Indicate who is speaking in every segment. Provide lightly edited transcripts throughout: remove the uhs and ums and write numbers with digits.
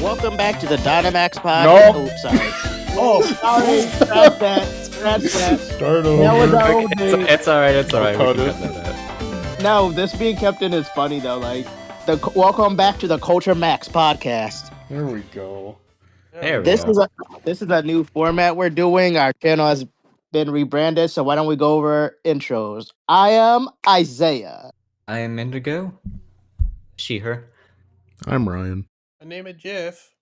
Speaker 1: Welcome back to the Dynamax podcast.
Speaker 2: No.
Speaker 1: Oh, sorry. Oh, sorry. Scratch that. Scratch that.
Speaker 2: Start
Speaker 1: That was
Speaker 2: over.
Speaker 1: our old day.
Speaker 3: It's alright, it's
Speaker 2: I'll
Speaker 3: alright. We
Speaker 2: cut
Speaker 3: can
Speaker 2: it.
Speaker 3: cut that out.
Speaker 1: No, this being kept in is funny though. Like, welcome back to the Culturemax podcast.
Speaker 2: There we go.
Speaker 3: There we
Speaker 1: This
Speaker 3: go.
Speaker 1: is a new format we're doing. Our channel has been rebranded, so why don't we go over intros? I am Isaiah.
Speaker 3: I am Indigo. She, her.
Speaker 2: I'm Ryan.
Speaker 4: My name is Jeff.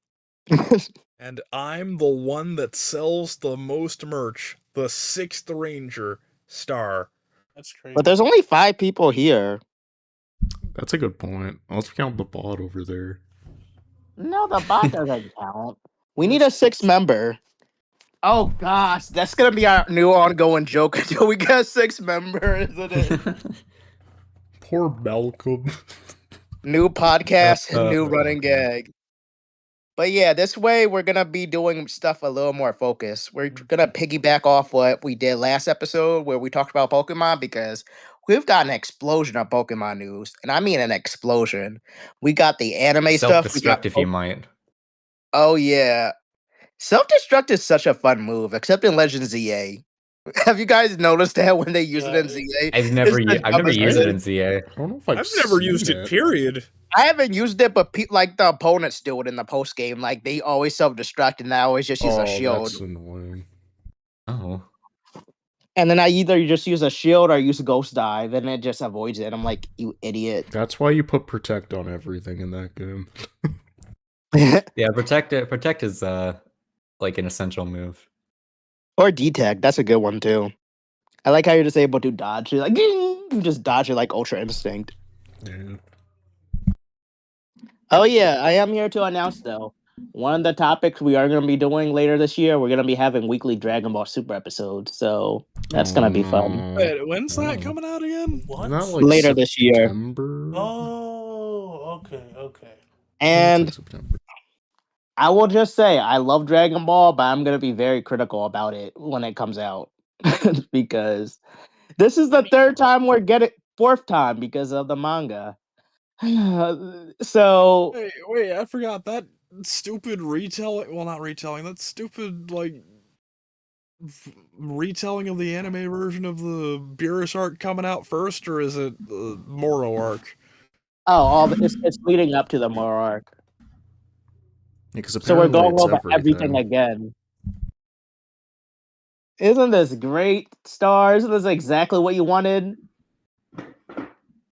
Speaker 5: And I'm the one that sells the most merch, the 6th Ranger Star.
Speaker 4: That's crazy.
Speaker 1: But there's only 5 people here.
Speaker 2: That's a good point. Let's count the bot over there.
Speaker 1: No, the bot doesn't count. We need a 6th member. Oh gosh, that's gonna be our new ongoing joke until we get a 6th member, isn't it?
Speaker 2: Poor Malcolm.
Speaker 1: New podcast and new
Speaker 3: Oh,
Speaker 1: running
Speaker 3: okay.
Speaker 1: gag. But yeah, this way we're gonna be doing stuff a little more focused. We're gonna piggyback off what we did last episode where we talked about Pokemon because we've got an explosion of Pokemon news, and I mean an explosion. We got the anime stuff. We got
Speaker 3: Self-destruct if you might.
Speaker 1: Oh yeah, self-destruct is such a fun move, except in Legends ZA. Have you guys noticed that when they use it in ZA?
Speaker 3: I've never
Speaker 1: It's the dumbest
Speaker 3: used it
Speaker 1: thing.
Speaker 3: in ZA.
Speaker 2: I don't know if I've
Speaker 5: never
Speaker 2: seen
Speaker 5: used it, period.
Speaker 1: I haven't used it, but like the opponents do it in the post game. Like they always self-destruct, and I always just use a shield.
Speaker 2: That's annoying.
Speaker 3: Oh.
Speaker 1: And then I either just use a shield or use Ghost Dive, and it just avoids it. I'm like, you idiot.
Speaker 2: That's why you put Protect on everything in that game.
Speaker 3: Yeah, Protect is like an essential move.
Speaker 1: Or Detect, that's a good one too. I like how you're just able to dodge. You're like, "Ging!" You just dodge it like Ultra Instinct.
Speaker 2: Yeah.
Speaker 1: Oh yeah, I am here to announce though. One of the topics we are going to be doing later this year, we're going to be having weekly Dragon Ball Super episodes. So that's going to be fun.
Speaker 5: Wait, when's that
Speaker 2: Oh.
Speaker 5: coming out again?
Speaker 4: What?
Speaker 2: Isn't that like
Speaker 1: Later this year.
Speaker 2: September?
Speaker 4: Oh, okay.
Speaker 1: And
Speaker 2: It's like September.
Speaker 1: I will just say, I love Dragon Ball, but I'm going to be very critical about it when it comes out. Because this is the 3rd time we're getting, 4th time because of the manga. So,
Speaker 5: Wait, I forgot that stupid retelling. Well, not retelling. That stupid, like, retelling of the anime version of the Beerus arc coming out first, or is it the Moro arc?
Speaker 1: it's leading up to the Moro arc.
Speaker 2: Yeah, 'cause
Speaker 1: So we're
Speaker 2: apparently
Speaker 1: going
Speaker 2: it's
Speaker 1: over everything again. Isn't this great, Star? Isn't this exactly what you wanted?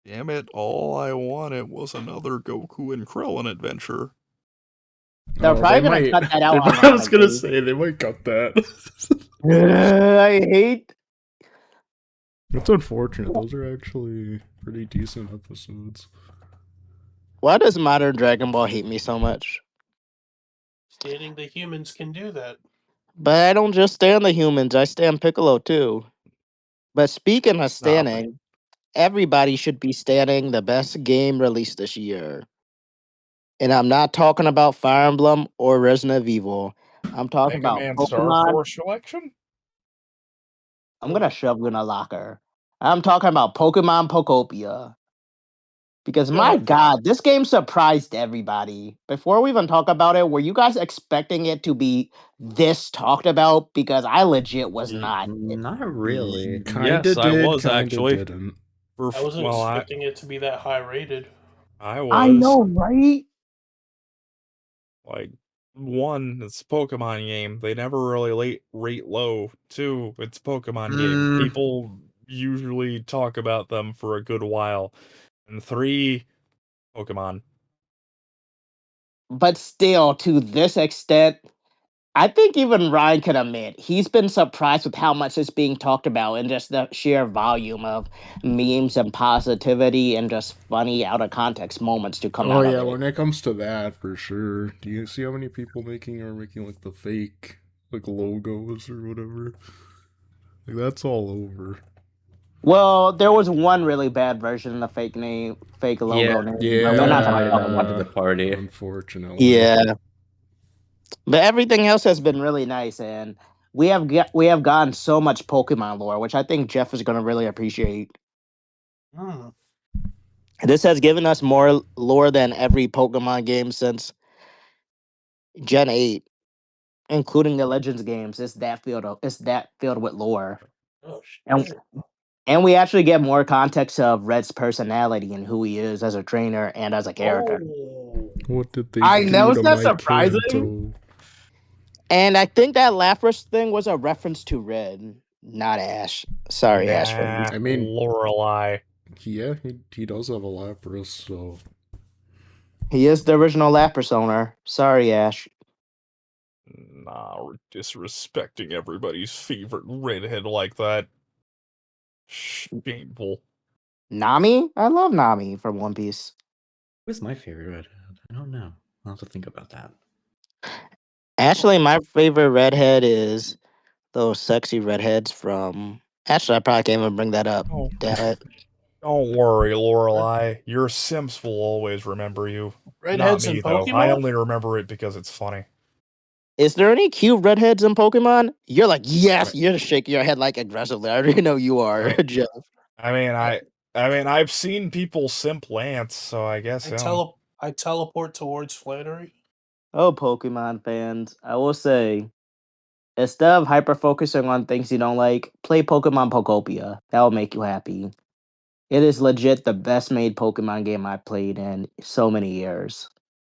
Speaker 5: Damn it, all I wanted was another Goku and Krillin adventure.
Speaker 1: They're probably
Speaker 2: they
Speaker 1: gonna cut that out.
Speaker 2: I was gonna
Speaker 1: ironically.
Speaker 2: say, they might cut that.
Speaker 1: I hate.
Speaker 2: It's unfortunate. Those are actually pretty decent episodes.
Speaker 1: Why does modern Dragon Ball hate me so much?
Speaker 4: Stating the humans can do that.
Speaker 1: But I don't just stand the humans. I stand Piccolo too. But speaking of standing, everybody should be standing the best game released this year. And I'm not talking about Fire Emblem or Resident Evil. I'm talking
Speaker 5: Mega
Speaker 1: about
Speaker 5: Man Star
Speaker 1: Pokemon.
Speaker 5: Force Collection?
Speaker 1: I'm gonna shove you in a locker. I'm talking about Pokemon Pokopia. Because my god, this game surprised everybody. Before we even talk about it, were you guys expecting it to be this talked about? Because I legit was not.
Speaker 3: Not really.
Speaker 2: Kinda
Speaker 5: Yes, I
Speaker 2: did,
Speaker 5: was,
Speaker 2: kinda
Speaker 5: actually.
Speaker 2: didn't.
Speaker 4: I wasn't expecting it to be that high rated.
Speaker 5: I was.
Speaker 1: I know, right?
Speaker 5: Like, 1, it's a Pokemon game. They never really rate low. 2, it's a Pokemon game. People usually talk about them for a good while. And 3, Pokemon.
Speaker 1: But still, to this extent, I think even Ryan can admit he's been surprised with how much is being talked about and just the sheer volume of memes and positivity and just funny out of context moments to come out
Speaker 2: Oh yeah,
Speaker 1: of it.
Speaker 2: when it comes to that, for sure. Do you see how many people are making like the fake like logos or whatever? Like that's all over.
Speaker 1: Well, there was one really bad version of the fake logo name.
Speaker 2: Yeah,
Speaker 1: but we're not
Speaker 3: I
Speaker 1: talking
Speaker 3: don't
Speaker 1: about
Speaker 3: want to
Speaker 1: that.
Speaker 3: the party.
Speaker 2: Unfortunately.
Speaker 1: Yeah, but everything else has been really nice, and we have gotten so much Pokemon lore, which I think Jeff is going to really appreciate. This has given us more lore than every Pokemon game since Gen 8, including the Legends games. It's that filled with lore.
Speaker 4: Oh
Speaker 1: And
Speaker 4: shit!
Speaker 1: and we actually get more context of Red's personality and who he is as a trainer and as a character.
Speaker 4: Oh,
Speaker 2: What did they
Speaker 1: I know,
Speaker 2: do
Speaker 1: it's
Speaker 2: to
Speaker 1: not
Speaker 2: my
Speaker 1: surprising.
Speaker 2: Kanto?
Speaker 1: And I think that Lapras thing was a reference to Red, not Ash. Sorry, Ash fans.
Speaker 5: Nah,
Speaker 2: I mean,
Speaker 5: Lorelei.
Speaker 2: yeah, he does have a Lapras, so
Speaker 1: He is the original Lapras owner. Sorry, Ash.
Speaker 5: Nah, we're disrespecting everybody's favorite redhead like that. Shameful.
Speaker 1: Nami? I love Nami from One Piece.
Speaker 3: Who's my favorite redhead? I don't know. I'll have to think about that.
Speaker 1: Actually, my favorite redhead is those sexy redheads from. Actually, I probably can't even bring that up.
Speaker 5: Oh,
Speaker 1: Damn it.
Speaker 5: don't worry, Lorelei. Your Sims will always remember you. Not
Speaker 4: redheads
Speaker 5: me,
Speaker 4: in
Speaker 5: though. I
Speaker 4: Pokemon.
Speaker 5: only remember it because it's funny.
Speaker 1: Is there any cute redheads in Pokemon? You're like, yes,
Speaker 3: Right.
Speaker 1: you're shaking your head like aggressively. I already know you are,
Speaker 5: Right.
Speaker 1: Jeff.
Speaker 5: I mean, I've seen people simp Lance, so I guess
Speaker 4: I teleport towards Flannery.
Speaker 1: Oh, Pokemon fans, I will say, instead of hyper focusing on things you don't like, play Pokemon Pokopia. That will make you happy. It is legit the best made Pokemon game I've played in so many years,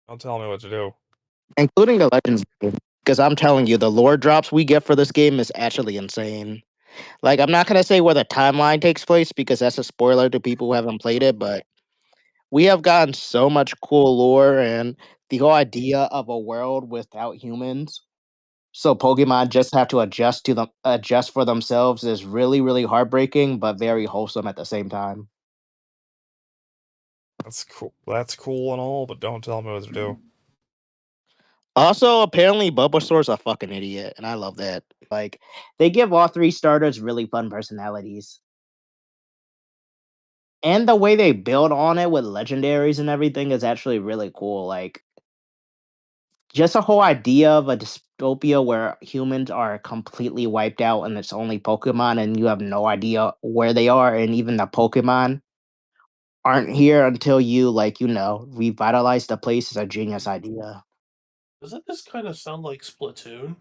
Speaker 5: Don't tell me what to do.
Speaker 1: including the Legends game. Because I'm telling you, the lore drops we get for this game is actually insane. Like, I'm not gonna say where the timeline takes place because that's a spoiler to people who haven't played it, but we have gotten so much cool lore and the whole idea of a world without humans. So Pokemon just have to adjust for themselves is really, really heartbreaking, but very wholesome at the same time.
Speaker 5: That's cool. That's cool and all, but don't tell me what to do.
Speaker 1: Also, apparently Bulbasaur's a fucking idiot, and I love that. Like, they give all three starters really fun personalities. And the way they build on it with legendaries and everything is actually really cool. Like, just a whole idea of a dystopia where humans are completely wiped out and it's only Pokemon and you have no idea where they are, and even the Pokemon aren't here until you, like, revitalize the place is a genius idea.
Speaker 4: Doesn't this kind of sound like Splatoon?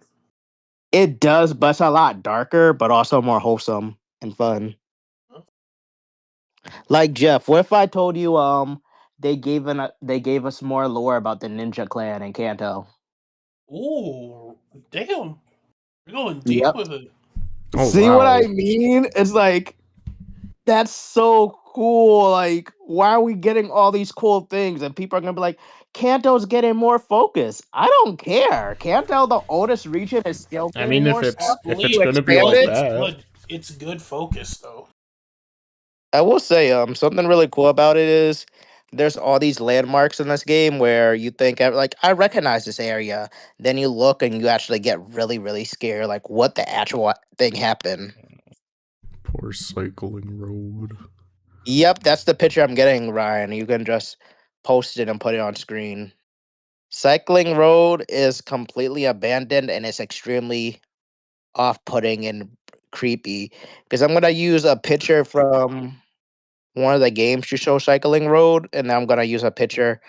Speaker 1: It does, but it's a lot darker, but also more wholesome and fun. Like, Jeff, what if I told you they gave us more lore about the Ninja Clan in Kanto?
Speaker 4: Ooh, damn! You're going deep
Speaker 1: Yep.
Speaker 4: with it.
Speaker 2: oh
Speaker 1: See what I
Speaker 2: wow.
Speaker 1: mean? It's like that's so cool. Like, why are we getting all these cool things? And people are gonna be like, Kanto's getting more focus. I don't care. Kanto, the oldest region, is still
Speaker 2: I
Speaker 1: getting
Speaker 2: mean,
Speaker 1: more
Speaker 2: if
Speaker 4: Believe
Speaker 2: it's
Speaker 1: to
Speaker 2: gonna be
Speaker 1: expand
Speaker 2: like
Speaker 4: but
Speaker 1: it.
Speaker 4: it's
Speaker 2: that,
Speaker 4: good. It's good focus though.
Speaker 1: I will say, something really cool about it is there's all these landmarks in this game where you think, like, I recognize this area. Then you look and you actually get really, really scared. Like, what the actual thing happened?
Speaker 2: poor cycling road.
Speaker 1: Yep, that's the picture I'm getting, Ryan. You can just post it and put it on screen. Cycling road is completely abandoned and it's extremely off-putting and creepy. Because I'm gonna use a picture from one of the games to show cycling road, and I'm gonna use a picture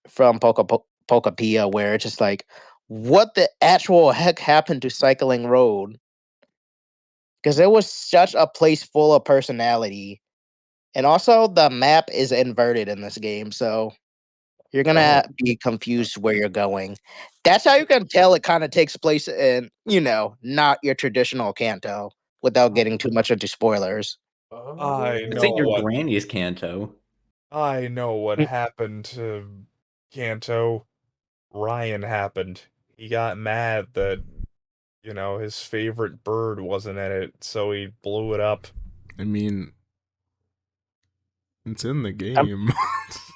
Speaker 1: from Pokopia where it's just like, what the actual heck happened to cycling road? Because it was such a place full of personality. And also the map is inverted in this game, so you're gonna
Speaker 5: Oh.
Speaker 1: be confused where you're going. That's how you can tell it kind of takes place in, not your traditional Kanto without getting too much into spoilers.
Speaker 5: I
Speaker 3: It's
Speaker 5: know
Speaker 3: in your
Speaker 5: what
Speaker 3: granny's Kanto.
Speaker 5: I know what happened to Kanto. Ryan happened. He got mad that, his favorite bird wasn't in it, so he blew it up.
Speaker 2: I mean, it's in the
Speaker 1: I'm,
Speaker 2: game.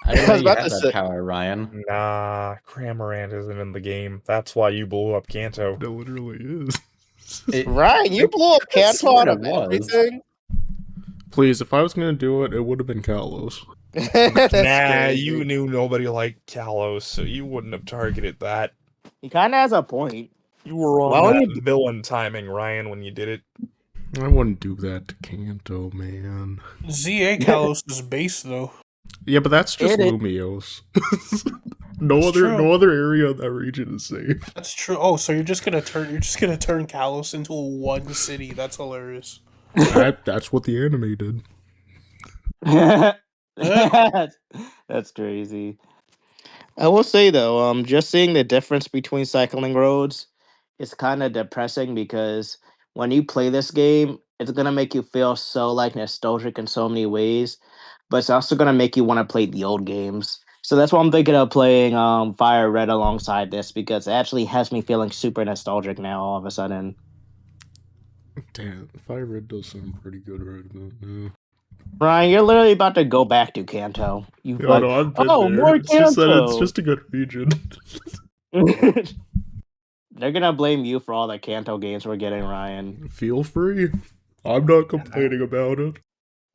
Speaker 3: I didn't
Speaker 1: I
Speaker 3: know
Speaker 1: was
Speaker 3: you
Speaker 1: about
Speaker 3: had
Speaker 1: to
Speaker 3: that
Speaker 1: say,
Speaker 3: power, Ryan.
Speaker 5: Nah, Cramorant isn't in the game. That's why you blew up Kanto.
Speaker 2: It literally is.
Speaker 1: Ryan, you blew up
Speaker 3: I
Speaker 1: Kanto
Speaker 3: swear
Speaker 1: out
Speaker 3: it
Speaker 1: of
Speaker 3: was.
Speaker 1: everything.
Speaker 2: Please, if I was gonna do it, it would have been Kalos.
Speaker 1: That's
Speaker 5: Nah,
Speaker 1: crazy.
Speaker 5: you knew nobody liked Kalos, so you wouldn't have targeted that.
Speaker 1: He kind of has a point.
Speaker 5: You were
Speaker 1: Why
Speaker 5: on
Speaker 1: would
Speaker 5: that
Speaker 1: you?
Speaker 5: villain timing, Ryan, when you did it.
Speaker 2: I wouldn't do that to Kanto, man.
Speaker 4: ZA Kalos is base though.
Speaker 2: Yeah, but that's just
Speaker 1: It is.
Speaker 2: Lumios. No
Speaker 4: That's
Speaker 2: other
Speaker 4: true.
Speaker 2: no other area in that region is safe.
Speaker 4: That's true. Oh, so you're just gonna turn Kalos into one city. That's hilarious.
Speaker 2: That's what the anime did.
Speaker 1: That's crazy. I will say though, just seeing the difference between cycling roads is kind of depressing because when you play this game, it's gonna make you feel so like nostalgic in so many ways, but it's also gonna make you want to play the old games. So that's why I'm thinking of playing Fire Red alongside this because it actually has me feeling super nostalgic now all of a sudden.
Speaker 2: Damn, Fire Red does sound pretty good right about now.
Speaker 1: Ryan, you're literally about to go back to Kanto. You
Speaker 2: Yeah,
Speaker 1: like,
Speaker 2: no, I've been
Speaker 1: oh,
Speaker 2: there.
Speaker 1: more
Speaker 2: It's just that it's
Speaker 1: Kanto.
Speaker 2: just a good region.
Speaker 1: They're gonna blame you for all the Kanto games we're getting, Ryan.
Speaker 2: Feel free. I'm not complaining about it.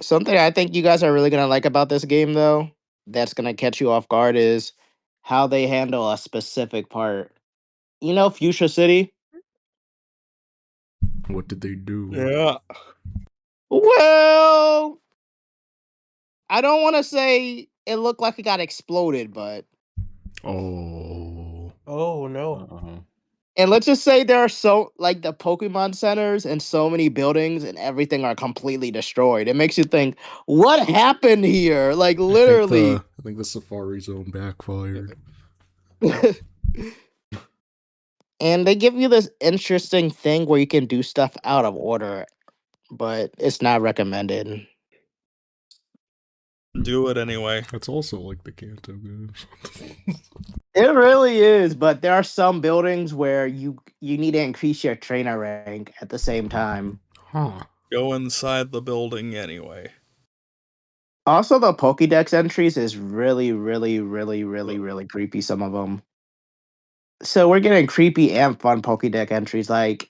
Speaker 1: Something I think you guys are really gonna like about this game, though, that's gonna catch you off guard is how they handle a specific part. You know, Fuchsia City.
Speaker 2: What did they do?
Speaker 5: Yeah.
Speaker 1: Well, I don't want to say it looked like it got exploded, but
Speaker 2: Oh.
Speaker 4: Oh no.
Speaker 3: Uh-oh.
Speaker 1: and let's just say there are so like the Pokemon centers and so many buildings and everything are completely destroyed. It makes you think, what happened here? Like literally.
Speaker 2: I think the Safari Zone backfired.
Speaker 1: And they give you this interesting thing where you can do stuff out of order, but it's not recommended.
Speaker 5: Do it anyway.
Speaker 2: That's also like the Kanto games.
Speaker 1: It really is, but there are some buildings where you need to increase your trainer rank at the same time.
Speaker 2: Huh.
Speaker 5: Go inside the building anyway.
Speaker 1: Also, the Pokédex entries is really, really, really, really, really creepy. Some of them. So we're getting creepy and fun Pokédex entries. Like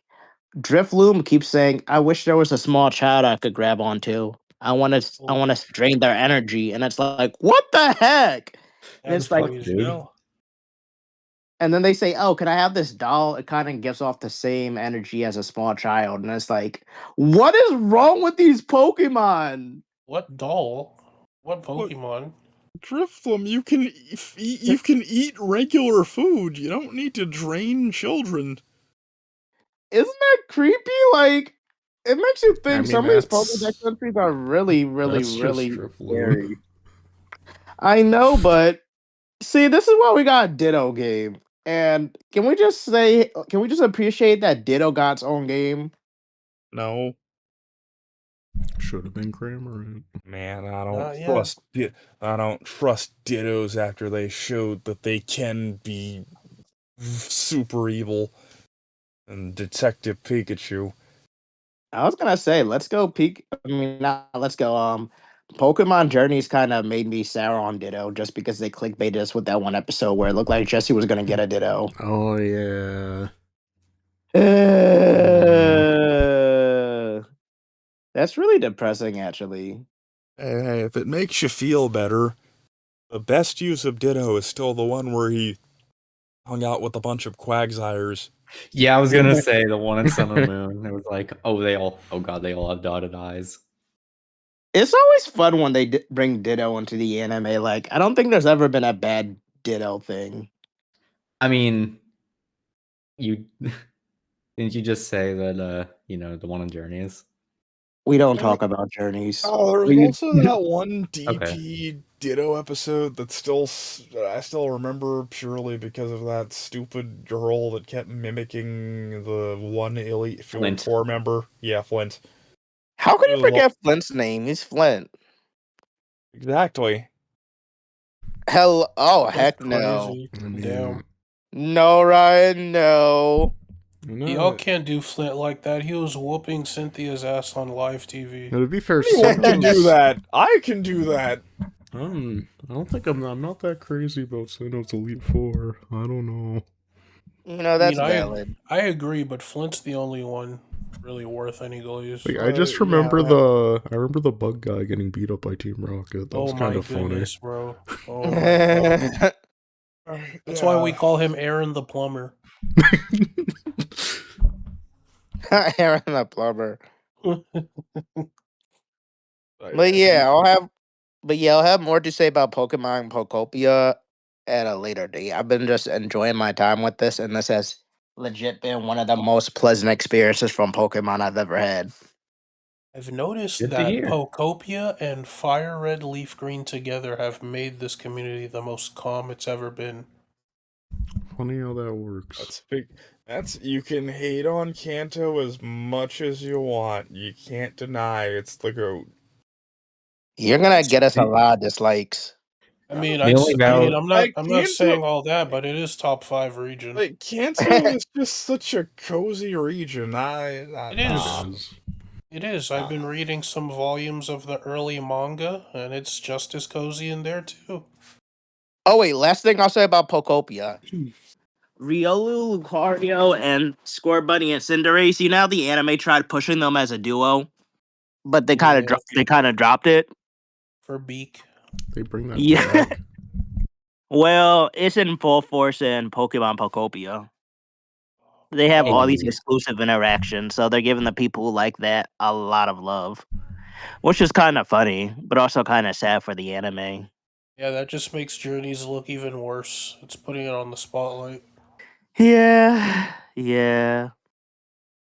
Speaker 1: Drifloom keeps saying, "I wish there was a small child I could grab onto. I want to drain their energy." And it's like, what the heck? And
Speaker 4: That's
Speaker 1: it's like,
Speaker 4: crazy.
Speaker 3: Dude.
Speaker 5: No.
Speaker 1: and then they say, "Oh, can I have this doll?" It kind of gives off the same energy as a small child, and it's like, what is wrong with these Pokemon?
Speaker 4: What doll? What
Speaker 5: What?
Speaker 4: Pokemon?
Speaker 5: Drifloom, you can eat regular food. You don't need to drain children.
Speaker 1: Isn't that creepy? Like, it makes you think
Speaker 2: mean,
Speaker 1: some of these
Speaker 2: that's-
Speaker 1: Pokédex entries are really, really,
Speaker 2: That's just
Speaker 1: really
Speaker 2: Drifloom.
Speaker 1: scary. I know, but see, this is why we got a Ditto game. And can we just appreciate that Ditto got its own game?
Speaker 5: No.
Speaker 2: Should have been Cramorant.
Speaker 5: Man, I don't
Speaker 4: Yeah.
Speaker 5: trust I don't trust Dittos after they showed that they can be super evil. And Detective Pikachu.
Speaker 1: I was gonna say, let's go peek. I mean, not let's go. Pokemon Journeys kind of made me sour on Ditto just because they clickbaited us with that one episode where it looked like Jesse was gonna get a Ditto.
Speaker 2: Oh yeah.
Speaker 1: That's really depressing, actually.
Speaker 5: Hey, if it makes you feel better, the best use of Ditto is still the one where he hung out with a bunch of Quagsires.
Speaker 3: Yeah, I was gonna say the one in Sun and Moon. It was like, oh god, they all have dotted eyes.
Speaker 1: It's always fun when they bring Ditto into the anime. Like, I don't think there's ever been a bad Ditto thing.
Speaker 3: I mean, you didn't you just say that the one on Journeys?
Speaker 1: We don't talk about Journeys.
Speaker 5: Oh, there was
Speaker 1: We-
Speaker 5: also that one DP Ditto episode that I still remember purely because of that stupid girl that kept mimicking the one Elite
Speaker 3: Flint.
Speaker 5: Four member. Yeah, Flint.
Speaker 1: How can you forget Flint's name? He's Flint.
Speaker 5: Exactly.
Speaker 1: Hell, oh
Speaker 4: That's
Speaker 1: heck no,
Speaker 4: crazy.
Speaker 2: I mean,
Speaker 4: Damn.
Speaker 1: no Ryan, no.
Speaker 4: Y'all can't do Flint like that. He was whooping Cynthia's ass on live TV.
Speaker 2: Now, to be fair,
Speaker 5: Anyone can do
Speaker 2: Sinnoh's-
Speaker 5: that. I can do that.
Speaker 2: I don't think I'm not that crazy about Sinnoh's Elite Four. I don't know.
Speaker 1: You know, that's
Speaker 4: I mean,
Speaker 1: valid.
Speaker 4: I agree, but Flint's the only one really worth any glaze.
Speaker 2: Like, I just remember I remember the bug guy getting beat up by Team Rocket. That
Speaker 4: Oh
Speaker 2: was
Speaker 4: my
Speaker 2: kind of funny.
Speaker 4: goodness, bro. Oh my god. That's why we call him Aaron the Plumber.
Speaker 1: Aaron the plumber. But yeah, I'll have more to say about Pokemon Pokopia at a later date. I've been just enjoying my time with this, and this has legit been one of the most pleasant experiences from Pokemon I've ever had.
Speaker 4: I've noticed
Speaker 3: Good to
Speaker 4: that
Speaker 3: hear.
Speaker 4: Pokopia and Fire Red Leaf Green together have made this community the most calm it's ever been.
Speaker 2: Funny how that works.
Speaker 5: That's big. You can hate on Kanto as much as you want. You can't deny it's the GOAT.
Speaker 1: You're gonna get us a lot of dislikes.
Speaker 4: I mean,
Speaker 3: The only valid-
Speaker 4: I'm not saying all that, but it is top 5 region.
Speaker 5: Like Kanto is just such a cozy region.
Speaker 4: It is.
Speaker 2: It is.
Speaker 4: It is. I've been reading some volumes of the early manga, and it's just as cozy in there too.
Speaker 1: Oh wait, last thing I'll say about Pokopia. Riolu, Lucario, and Score Bunny and Cinderace. You know how the anime tried pushing them as a duo, but they kind of dropped it.
Speaker 4: For Beak.
Speaker 2: They bring that
Speaker 1: Yeah.
Speaker 2: back.
Speaker 1: Well, it's in full force in Pokemon Pokopia. They have all these exclusive interactions, so they're giving the people who like that a lot of love, which is kind of funny, but also kind of sad for the anime.
Speaker 4: Yeah, that just makes Journeys look even worse. It's putting it on the spotlight.
Speaker 1: Yeah, yeah.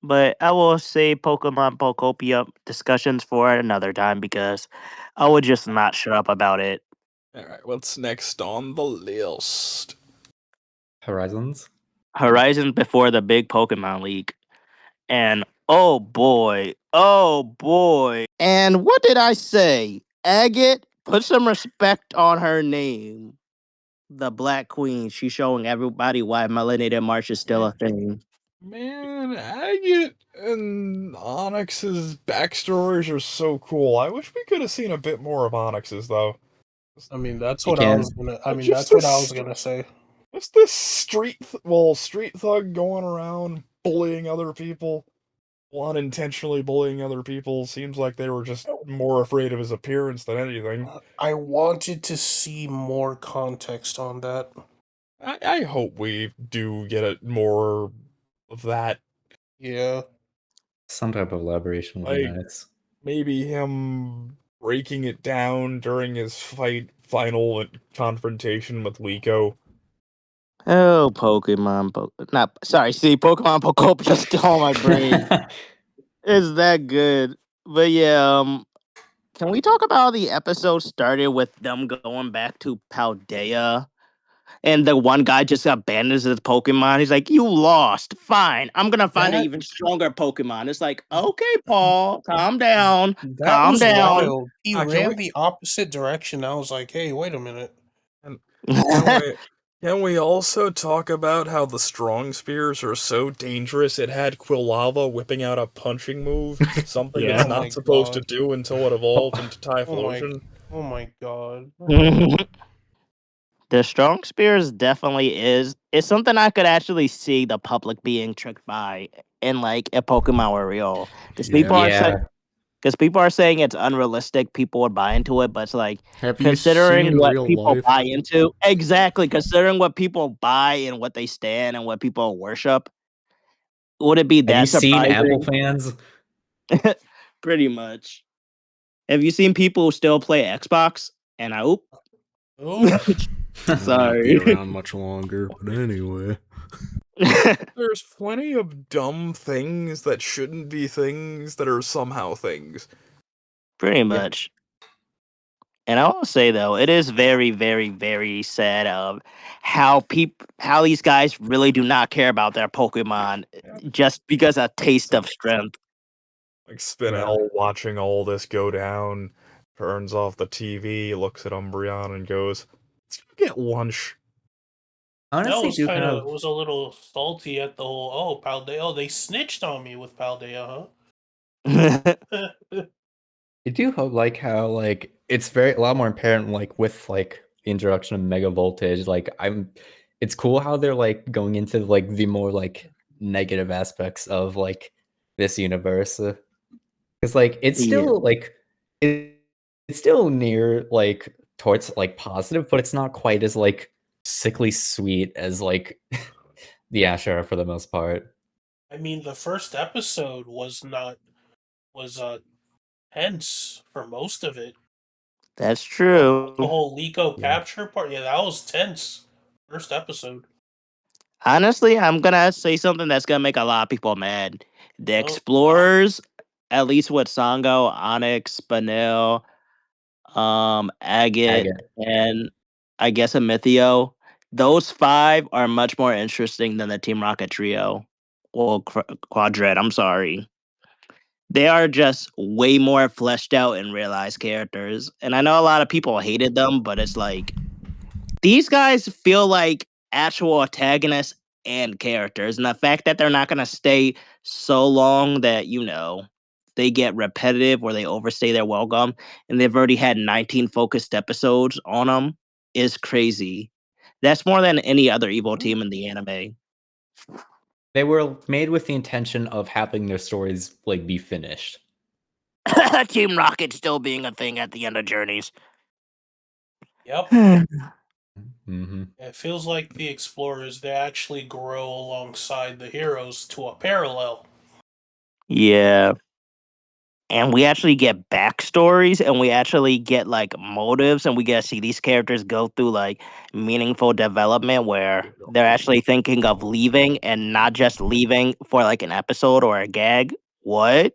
Speaker 1: But I will say Pokemon Pokopia discussions for another time because I would just not shut up about it.
Speaker 5: Alright, what's next on the list?
Speaker 3: Horizons.
Speaker 1: Horizon before the big Pokemon League. And oh boy. And what did I say? Agate, put some respect on her name. The Black Queen. She's showing everybody why Melanated March is still a thing.
Speaker 5: Man, Agate and Onyx's backstories are so cool. I wish we could have seen a bit more of Onyx's though.
Speaker 4: I mean, that's
Speaker 3: You
Speaker 4: what I
Speaker 3: can.
Speaker 4: was gonna. I mean,
Speaker 5: Just
Speaker 4: that's what I
Speaker 5: this-
Speaker 4: was gonna say.
Speaker 5: Just this street thug going around bullying other people, unintentionally bullying other people. Seems like they were just more afraid of his appearance than anything.
Speaker 4: I wanted to see more context on that.
Speaker 5: I hope we do get more of that.
Speaker 4: Yeah.
Speaker 3: Some type of elaboration would be
Speaker 5: Like,
Speaker 3: nice.
Speaker 5: maybe him breaking it down during his final confrontation with Liko.
Speaker 1: Oh, Pokemon. Pokemon Pokopia still on my brain. It's that good. But yeah, can we talk about how the episode started with them going back to Paldea? And the one guy just abandons his Pokemon. He's like, "You lost. Fine. I'm gonna find an
Speaker 4: That-
Speaker 1: even stronger Pokemon." It's like, okay, Paul, calm down.
Speaker 4: That
Speaker 1: Calm
Speaker 4: was
Speaker 1: down.
Speaker 4: wild. He
Speaker 5: Can
Speaker 4: ran
Speaker 5: we-
Speaker 4: the opposite direction. I was like, hey, wait a minute.
Speaker 5: Can we also talk about how the strong spears are so dangerous it had Quilava whipping out a punching move, something
Speaker 3: Yeah.
Speaker 5: it's
Speaker 4: Oh my
Speaker 5: not supposed
Speaker 4: God.
Speaker 5: to do until it evolved into Typhlosion?
Speaker 4: Oh my god.
Speaker 1: The strong spears definitely is. It's something I could actually see the public being tricked by in like a Pokemon were real. Because people are saying, it's unrealistic. People would buy into it, but it's like
Speaker 2: Have you
Speaker 1: considering
Speaker 2: seen
Speaker 1: what
Speaker 2: real
Speaker 1: people
Speaker 2: life?
Speaker 1: buy into. Exactly, considering what people buy and what they stand and what people worship. Would it be
Speaker 3: Have
Speaker 1: that
Speaker 3: you seen
Speaker 1: surprising?
Speaker 3: Apple fans?
Speaker 1: Pretty much. Have you seen people who still play Xbox? And I
Speaker 4: Oh,
Speaker 2: Might not be around much longer, but anyway.
Speaker 5: There's plenty of dumb things that shouldn't be things that are somehow things.
Speaker 1: Pretty much. And I will say though, it is very, very, very sad of how these guys really do not care about their Pokemon just because a taste of strength.
Speaker 5: Like Spinel watching all this go down, turns off the TV, looks at Umbreon and goes, "Let's go get lunch."
Speaker 3: Honestly, do kind of
Speaker 4: was a little salty at the whole Paldea. Oh, they snitched on me with Paldea, huh?
Speaker 3: I do hope like how like it's a lot more apparent like with like the introduction of Mega Voltage. Like it's cool how they're like going into like the more like negative aspects of like this universe. Because like it's still like it's still near like towards like positive, but it's not quite as like sickly sweet as like the Ashera for the most part.
Speaker 4: I mean, the first episode was tense for most of it.
Speaker 1: That's true.
Speaker 4: The whole Liko capture part, yeah, that was tense. First episode.
Speaker 1: Honestly, I'm gonna say something that's gonna make a lot of people mad. The
Speaker 4: Oh.
Speaker 1: Explorers, at least with Sango, Onyx, Spinel, Agate,
Speaker 3: Agate.
Speaker 1: and I guess Amithio, those 5 are much more interesting than the Team Rocket trio. Well, Quadret, I'm sorry. They are just way more fleshed out and realized characters. And I know a lot of people hated them, but it's like these guys feel like actual antagonists and characters. And the fact that they're not going to stay so long that, they get repetitive or they overstay their welcome, and they've already had 19 focused episodes on them is crazy. That's more than any other Evo team in the anime.
Speaker 3: They were made with the intention of having their stories like be finished.
Speaker 1: Team Rocket still being a thing at the end of Journeys.
Speaker 4: Yep.
Speaker 3: Mm-hmm.
Speaker 4: It feels like the explorers, they actually grow alongside the heroes to a parallel.
Speaker 1: Yeah. And we actually get backstories and we actually get like motives and we get to see these characters go through like meaningful development where they're actually thinking of leaving and not just leaving for like an episode or a gag. What?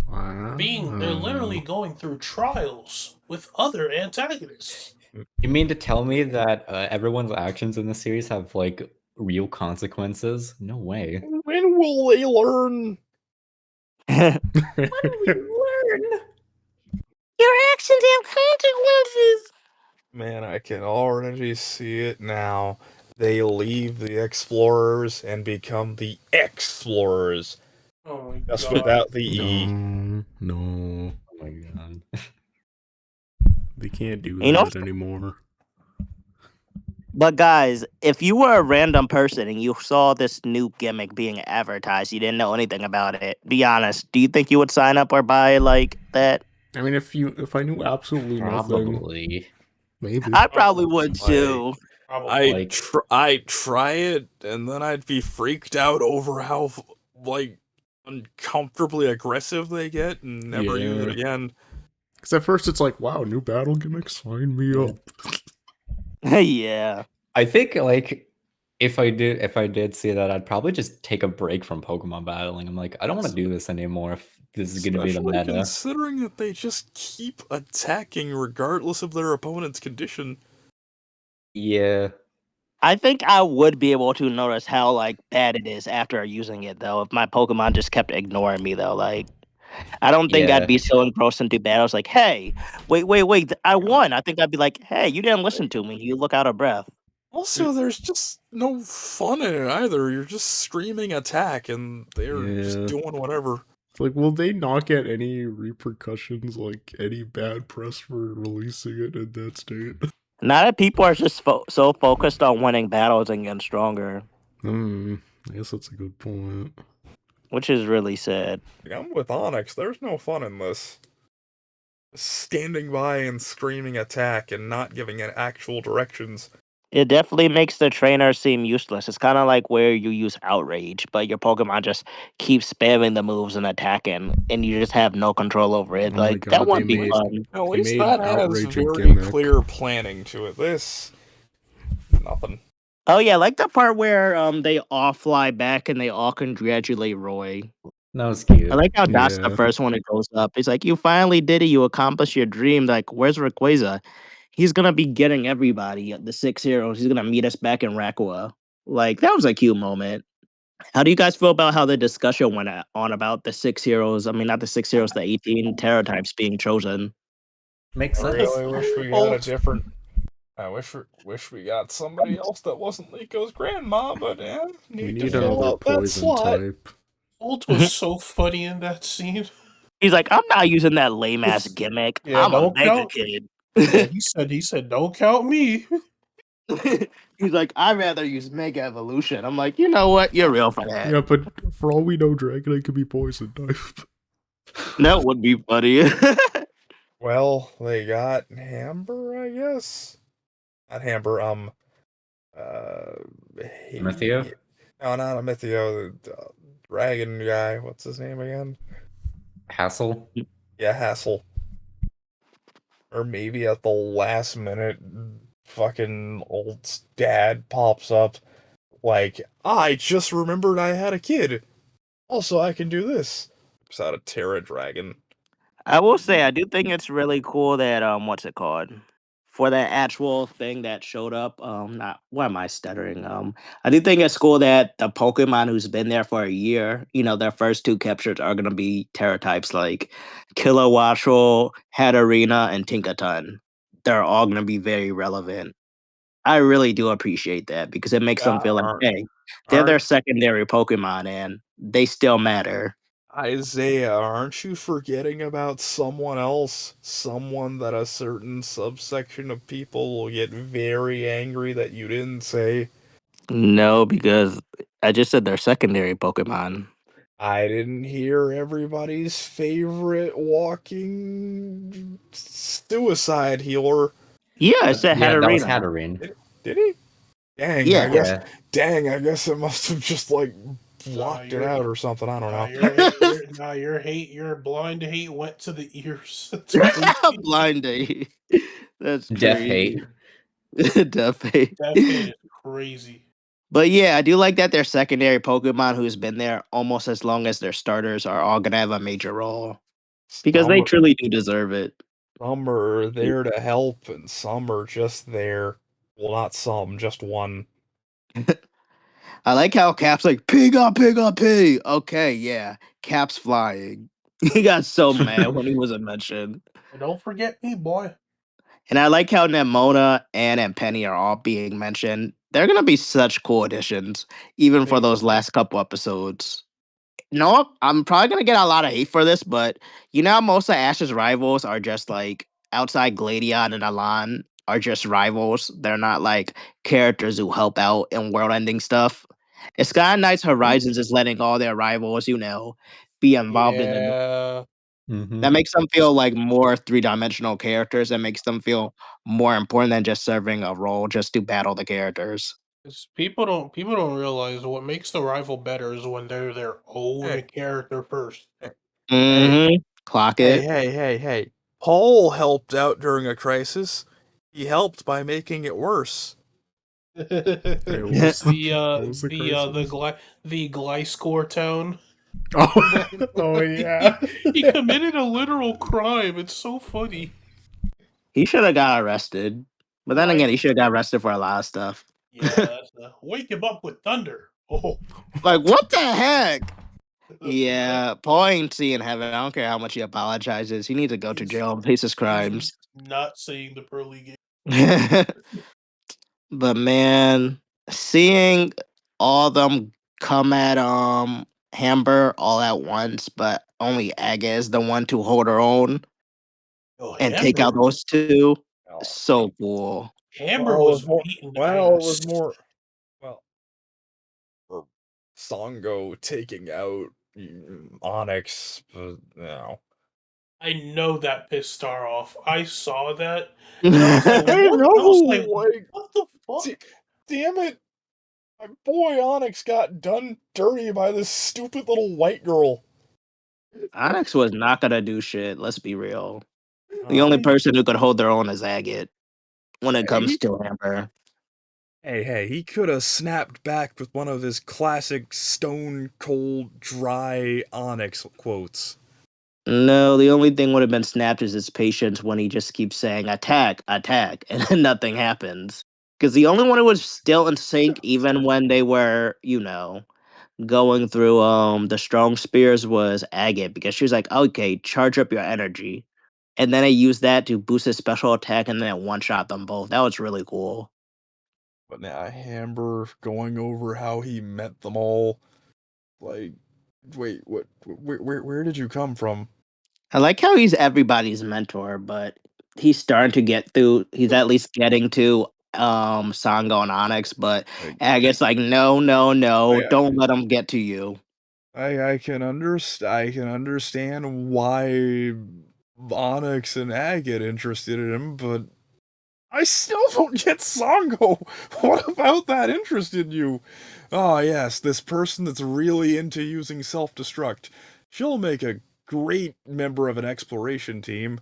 Speaker 2: Wow.
Speaker 4: They're literally going through trials with other antagonists.
Speaker 3: You mean to tell me that everyone's actions in the series have like real consequences? No way.
Speaker 5: When will they learn?
Speaker 3: When do we learn?
Speaker 1: Your actions have consequences.
Speaker 5: Man, I can already see it now. They leave the explorers and become the explorers.
Speaker 4: Oh my
Speaker 5: Just
Speaker 4: god.
Speaker 5: without the E.
Speaker 2: No.
Speaker 3: Oh my god.
Speaker 2: They can't do
Speaker 1: You know-
Speaker 2: that anymore.
Speaker 1: But guys, if you were a random person and you saw this new gimmick being advertised, you didn't know anything about it, be honest, do you think you would sign up or buy like that?
Speaker 2: I mean, if I knew absolutely nothing,
Speaker 3: Probably.
Speaker 2: maybe.
Speaker 1: I probably would too.
Speaker 4: Probably.
Speaker 5: I'd try it, and then I'd be freaked out over how like uncomfortably aggressive they get, and never use it
Speaker 2: Yeah.
Speaker 5: again.
Speaker 2: Because at first it's like, wow, new battle gimmick, sign me up.
Speaker 1: Yeah.
Speaker 3: I think like if I did see that, I'd probably just take a break from Pokemon battling. I'm like, I don't want to do this anymore if this is going to be the
Speaker 5: Especially
Speaker 3: meta.
Speaker 5: considering that they just keep attacking regardless of their opponent's condition.
Speaker 3: Yeah.
Speaker 1: I think I would be able to notice how like bad it is after using it though. If my Pokemon just kept ignoring me though, like I don't think
Speaker 3: Yeah.
Speaker 1: I'd be so engrossed into battles. Like, hey, wait, I won. I think I'd be like, hey, you didn't listen to me. You look out of breath.
Speaker 5: Also, there's just no fun in it either. You're just screaming attack, and they're just
Speaker 2: Yeah.
Speaker 5: doing whatever.
Speaker 2: It's like, will they not get any repercussions, like any bad press for releasing it in that state?
Speaker 1: Now that people are just so focused on winning battles and getting stronger,
Speaker 2: I guess that's a good point.
Speaker 1: which is really sad.
Speaker 5: I'm with Onyx. There's no fun in this. Standing by and screaming attack and not giving it actual directions.
Speaker 1: It definitely makes the trainer seem useless. It's kind of like where you use outrage, but your Pokemon just keeps spamming the moves and attacking, and you just have no control over it.
Speaker 2: Oh my
Speaker 1: Like that
Speaker 2: God,
Speaker 1: wouldn't
Speaker 2: they
Speaker 1: be
Speaker 2: made-
Speaker 1: fun.
Speaker 5: At
Speaker 2: They
Speaker 5: least
Speaker 2: made
Speaker 5: that has
Speaker 2: outrage a
Speaker 5: very
Speaker 2: gimmick.
Speaker 5: clear planning to it. This, nothing.
Speaker 1: Oh yeah, like the part where they all fly back and they all congratulate Roy.
Speaker 3: That was cute.
Speaker 1: I like how that's the
Speaker 2: Yeah.
Speaker 1: first one that goes up. It's like you finally did it. You accomplished your dream. Like where's Rayquaza? He's gonna be getting everybody the 6 heroes. He's gonna meet us back in Rakua. Like that was a cute moment. How do you guys feel about how the discussion went on about the 6 heroes? I mean, not the 6 heroes, the 18 Terra types being chosen.
Speaker 3: Makes
Speaker 5: I
Speaker 3: sense.
Speaker 5: really wish we had a different. I wish we got somebody else that wasn't Nico's grandma, but
Speaker 2: We
Speaker 5: need to
Speaker 2: need
Speaker 5: fill
Speaker 2: another
Speaker 5: out that
Speaker 2: poison
Speaker 5: slot.
Speaker 2: type.
Speaker 4: Bolt was so funny in that scene.
Speaker 1: He's like, I'm not using that lame ass gimmick.
Speaker 4: Yeah,
Speaker 1: I'm a
Speaker 4: don't
Speaker 1: mega
Speaker 4: count.
Speaker 1: kid.
Speaker 4: Yeah, he said, don't count me.
Speaker 1: He's like, I'd rather use Mega Evolution. I'm like, you know what? You're real for that.
Speaker 2: Yeah, but for all we know, Dragonite could be poison type.
Speaker 1: That would be funny.
Speaker 5: Well, they got Hamber, I guess. Not Hamber.
Speaker 3: Amithio?
Speaker 5: No, not Amithio. The dragon guy. What's his name again?
Speaker 3: Hassle?
Speaker 5: Yeah, Hassel. Or maybe at the last minute, fucking old dad pops up like, I just remembered I had a kid. Also, I can do this. It's out of Terra Dragon.
Speaker 1: I will say I do think it's really cool that what's it called? For that actual thing that showed up, not why am I stuttering? I do think it's cool that the Pokemon who's been there for a year, their first two captures are gonna be Terra types like Kilowattrel, Hatterena, and Tinkaton. They're all gonna be very relevant. I really do appreciate that because it makes them feel like,
Speaker 5: Aren't,
Speaker 1: hey, they're
Speaker 5: aren't
Speaker 1: their secondary Pokemon and they still matter.
Speaker 5: Isaiah, aren't you forgetting about someone else? Someone that a certain subsection of people will get very angry that you didn't say?
Speaker 1: No, because I just said they're secondary Pokemon.
Speaker 5: I didn't hear everybody's favorite walking suicide healer.
Speaker 1: Yeah, I said
Speaker 3: Yeah, that was
Speaker 1: Hatterena.
Speaker 3: Hatterene.
Speaker 5: Did he? Dang, I
Speaker 1: Yeah.
Speaker 5: guess.
Speaker 3: Yeah.
Speaker 5: Dang, I guess it must have just like
Speaker 4: Nah,
Speaker 5: blocked it out or something. I don't
Speaker 4: nah,
Speaker 5: know.
Speaker 4: your hate, your blind hate went to the ears. That's crazy.
Speaker 1: Blind date. That's
Speaker 3: Deaf hate.
Speaker 1: crazy. Death hate.
Speaker 4: That hate is crazy.
Speaker 1: But yeah, I do like that their secondary Pokemon who's been there almost as long as their starters are all gonna have a major role. Because they
Speaker 5: Some
Speaker 1: truly do deserve it.
Speaker 5: some are there to help, and some are just there. Well, not some, just one.
Speaker 1: I like how Cap's like, pig on pig on pig. Okay, yeah. Cap's flying. He got so mad when he wasn't mentioned.
Speaker 4: And don't forget me, boy.
Speaker 1: And I like how Nemona and Penny are all being mentioned. They're gonna be such cool additions, even for
Speaker 4: Big
Speaker 1: those last couple episodes. No, I'm probably gonna get a lot of hate for this, but how most of Ash's rivals are just like outside Gladion and Alan are just rivals. They're not like characters who help out in world ending stuff. Sky Knights Horizons is letting all their rivals, be involved in the
Speaker 4: yeah.
Speaker 1: that makes them feel like more three-dimensional characters. That makes them feel more important than just serving a role just to battle the characters.
Speaker 4: People don't realize what makes the rival better is when they're their own
Speaker 5: Hey,
Speaker 4: character first.
Speaker 5: hey,
Speaker 1: Mm-hmm. Clock it.
Speaker 5: hey. Paul helped out during a crisis. He helped by making it worse.
Speaker 2: Hey, what was what was the
Speaker 4: The
Speaker 2: crisis?
Speaker 4: the Gliscor tone.
Speaker 2: Oh, oh
Speaker 4: he,
Speaker 2: yeah.
Speaker 4: he committed a literal crime. It's so funny.
Speaker 1: He should have got arrested. But then
Speaker 4: Like,
Speaker 1: again, he should have got arrested for a lot of stuff.
Speaker 4: yeah, that's wake him up with thunder. Oh,
Speaker 1: Like, what the heck? Yeah, Paul ain't seeing heaven. I don't care how much he apologizes. He needs to go to
Speaker 4: he's
Speaker 1: jail and face his
Speaker 4: he's
Speaker 1: crimes.
Speaker 4: not seeing the pearly gate.
Speaker 1: But man, seeing all them come at Hamber all at once, but only Aga is the one to hold her own
Speaker 4: Oh,
Speaker 1: and take out
Speaker 4: Hamburg.
Speaker 1: those two.
Speaker 5: Well,
Speaker 1: So cool.
Speaker 4: Hamburg
Speaker 5: well, it
Speaker 4: was
Speaker 5: was more.
Speaker 4: beating
Speaker 5: Well, it
Speaker 4: ass.
Speaker 5: was more. Well, for Songo taking out Onyx,
Speaker 4: I know that pissed Star off. I saw that, and I was like,
Speaker 5: I
Speaker 4: "What?" I was like,
Speaker 5: know, like,
Speaker 4: "What the fuck?"
Speaker 5: damn it, my boy Onyx got done dirty by this stupid little white girl.
Speaker 1: Onyx was not gonna do shit. Let's be real. The only
Speaker 5: He,
Speaker 1: person who could hold their own is Agate when it comes
Speaker 5: he,
Speaker 1: to Hammer.
Speaker 5: hey, he could have snapped back with one of his classic stone cold, dry Onyx quotes.
Speaker 1: No, the only thing would have been snapped is his patience when he just keeps saying attack, attack, and then nothing happens. Because the only one who was still in sync, even when they were, going through the strong spears, was Agate because she was like, okay, charge up your energy. And then I used that to boost his special attack and then one shot them both. That was really cool.
Speaker 5: But now Hamber going over how he met them all. Like, wait, what? Where did you come from?
Speaker 1: I like how he's everybody's mentor, but he's starting to get through. He's at least getting to Sango and Onyx, but
Speaker 5: Like,
Speaker 1: I guess like no, no, no,
Speaker 5: I
Speaker 1: don't let him get to you.
Speaker 5: I can understand why Onyx and Ag get interested in him, but I still don't get Songo. What about that interested you? Oh yes, this person that's really into using self-destruct. She'll make a great member of an exploration team.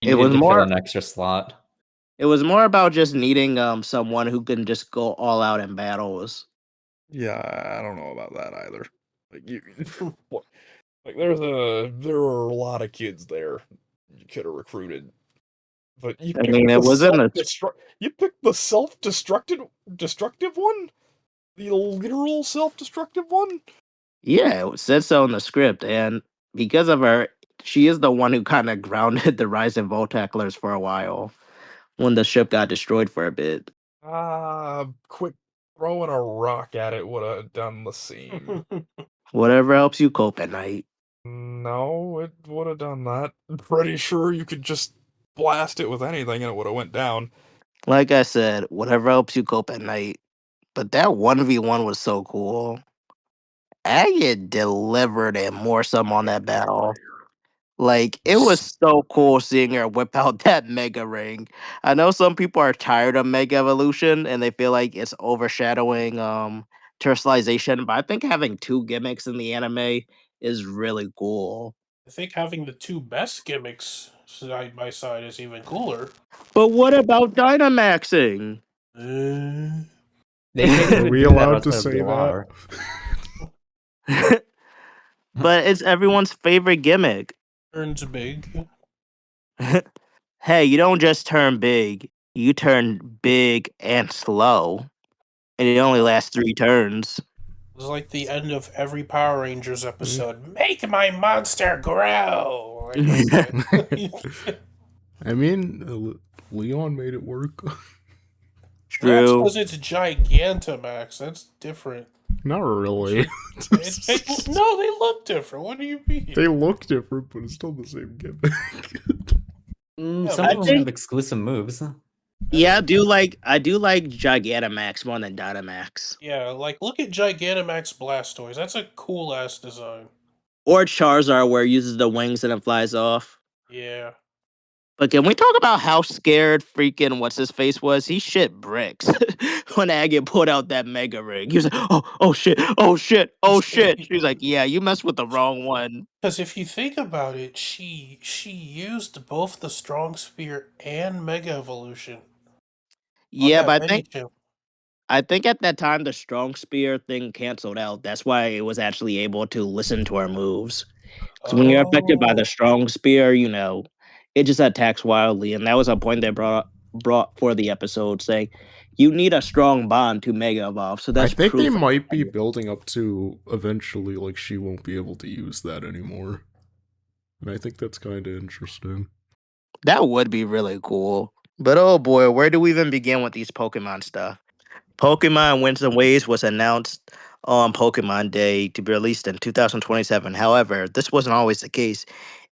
Speaker 3: You
Speaker 1: It was
Speaker 3: needed to fill
Speaker 1: more
Speaker 3: an extra slot.
Speaker 1: It was more about just needing someone who can just go all out in battles.
Speaker 5: Yeah, I don't know about that either. Like you, what- like there were a lot of kids there you could have recruited, but you
Speaker 1: I
Speaker 5: picked
Speaker 1: mean, it
Speaker 5: the
Speaker 1: wasn't a
Speaker 5: destructive one, the literal self-destructive one.
Speaker 1: yeah, it said so in the script, and because of her, she is the one who kind of grounded the rising Voltaclers for a while when the ship got destroyed for a bit.
Speaker 5: Quick throwing a rock at it would have done the same.
Speaker 1: Whatever helps you cope at night.
Speaker 5: No, it would have done that. Pretty sure you could just blast it with anything and it would have went down.
Speaker 1: Like I said, whatever helps you cope at night. But that 1v1 was so cool. Agate delivered and more some on that battle. Like, it was so cool seeing her whip out that Mega Ring. I know some people are tired of Mega Evolution and they feel like it's overshadowing terrestrialization, but I think having two gimmicks in the anime is really cool.
Speaker 4: I think having the two best gimmicks side by side is even cooler.
Speaker 1: But what about Dynamaxing?
Speaker 3: They can't
Speaker 2: Are
Speaker 3: even
Speaker 2: we
Speaker 3: do that
Speaker 2: allowed to
Speaker 3: outside of
Speaker 2: say that?
Speaker 3: Galar.
Speaker 1: But it's everyone's favorite gimmick.
Speaker 4: Turns big.
Speaker 1: Hey, you don't just turn big, you turn big and slow. And it only lasts 3 turns.
Speaker 4: It's like the end of every Power Rangers episode. Make my monster grow. Like that's the
Speaker 2: I mean, Leon made it work.
Speaker 4: That's
Speaker 1: True.
Speaker 4: because it's Gigantamax. That's different.
Speaker 2: Not really.
Speaker 4: No, they look different. What do you mean?
Speaker 2: They look different, but it's still the same gimmick.
Speaker 3: Some
Speaker 1: I
Speaker 3: of them
Speaker 1: think-
Speaker 3: have exclusive moves.
Speaker 1: Yeah, I do like Gigantamax more than Dynamax.
Speaker 4: Yeah, like look at Gigantamax Blastoise. That's a cool ass design.
Speaker 1: Or Charizard where it uses the wings and it flies off.
Speaker 4: Yeah.
Speaker 1: But can we talk about how scared freaking what's his face was? He shit bricks when Agate pulled out that Mega Ring. He was like, oh shit, oh shit, oh shit. She was like, yeah, you messed with the wrong one.
Speaker 4: Because if you think about it, she used both the Strong Spear and Mega Evolution on
Speaker 1: Yeah,
Speaker 4: that
Speaker 1: but
Speaker 4: mini chip.
Speaker 1: I think at that time the strong spear thing canceled out. That's why it was actually able to listen to her moves. Because when you're affected by the
Speaker 4: Oh,
Speaker 1: strong spear, it just attacks wildly, and that was a point they brought for the episode, saying you need a strong bond to mega evolve. So
Speaker 2: I
Speaker 1: that's
Speaker 2: think they
Speaker 1: proof.
Speaker 2: might be building up to eventually, like, she won't be able to use that anymore. And I think that's kind of interesting.
Speaker 1: That would be really cool. But oh boy, where do we even begin with these Pokemon stuff? Pokemon Winds and Waves was announced on Pokemon Day to be released in 2027. However, this wasn't always the case.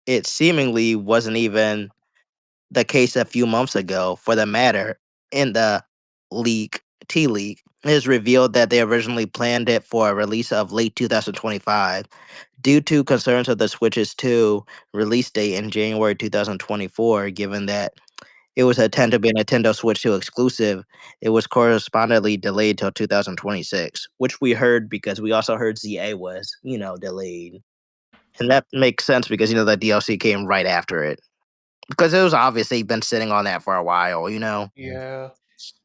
Speaker 1: It seemingly wasn't even the case a few months ago. For the matter, in the leak, T Leak, it is revealed that they originally planned it for a release of late 2025. Due to concerns of the Switch's 2 release date in January 2024, given that it was intended to be a Nintendo Switch 2 exclusive, it was correspondingly delayed till 2026, which we heard because we also heard ZA was, delayed. And that makes sense because, the DLC came right after it. Because it was obviously been sitting on that for a while.
Speaker 4: yeah.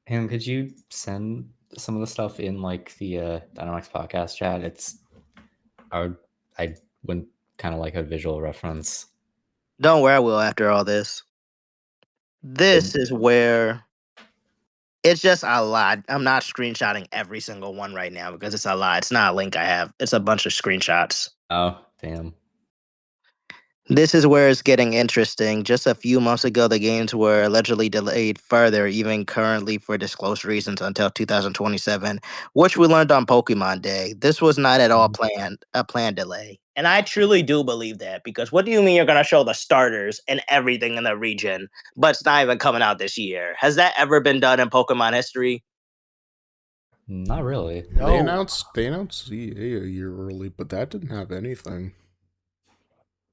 Speaker 3: And could you send some of the stuff in like the Dynamax podcast chat? I would kind of like a visual reference.
Speaker 1: Don't worry, I will after all this. This is where it's just a lot. I'm not screenshotting every single one right now because it's a lot. It's not a link I have. It's a bunch of screenshots.
Speaker 3: Oh, damn.
Speaker 1: This is where it's getting interesting. Just a few months ago, the games were allegedly delayed further, even currently for disclosed reasons, until 2027, which we learned on Pokemon Day. This was not at all a planned delay. And I truly do believe that, because what do you mean you're going to show the starters and everything in the region, but it's not even coming out this year? Has that ever been done in Pokemon history?
Speaker 3: Not really.
Speaker 4: No.
Speaker 2: They announced ZA a year early, but that didn't have anything.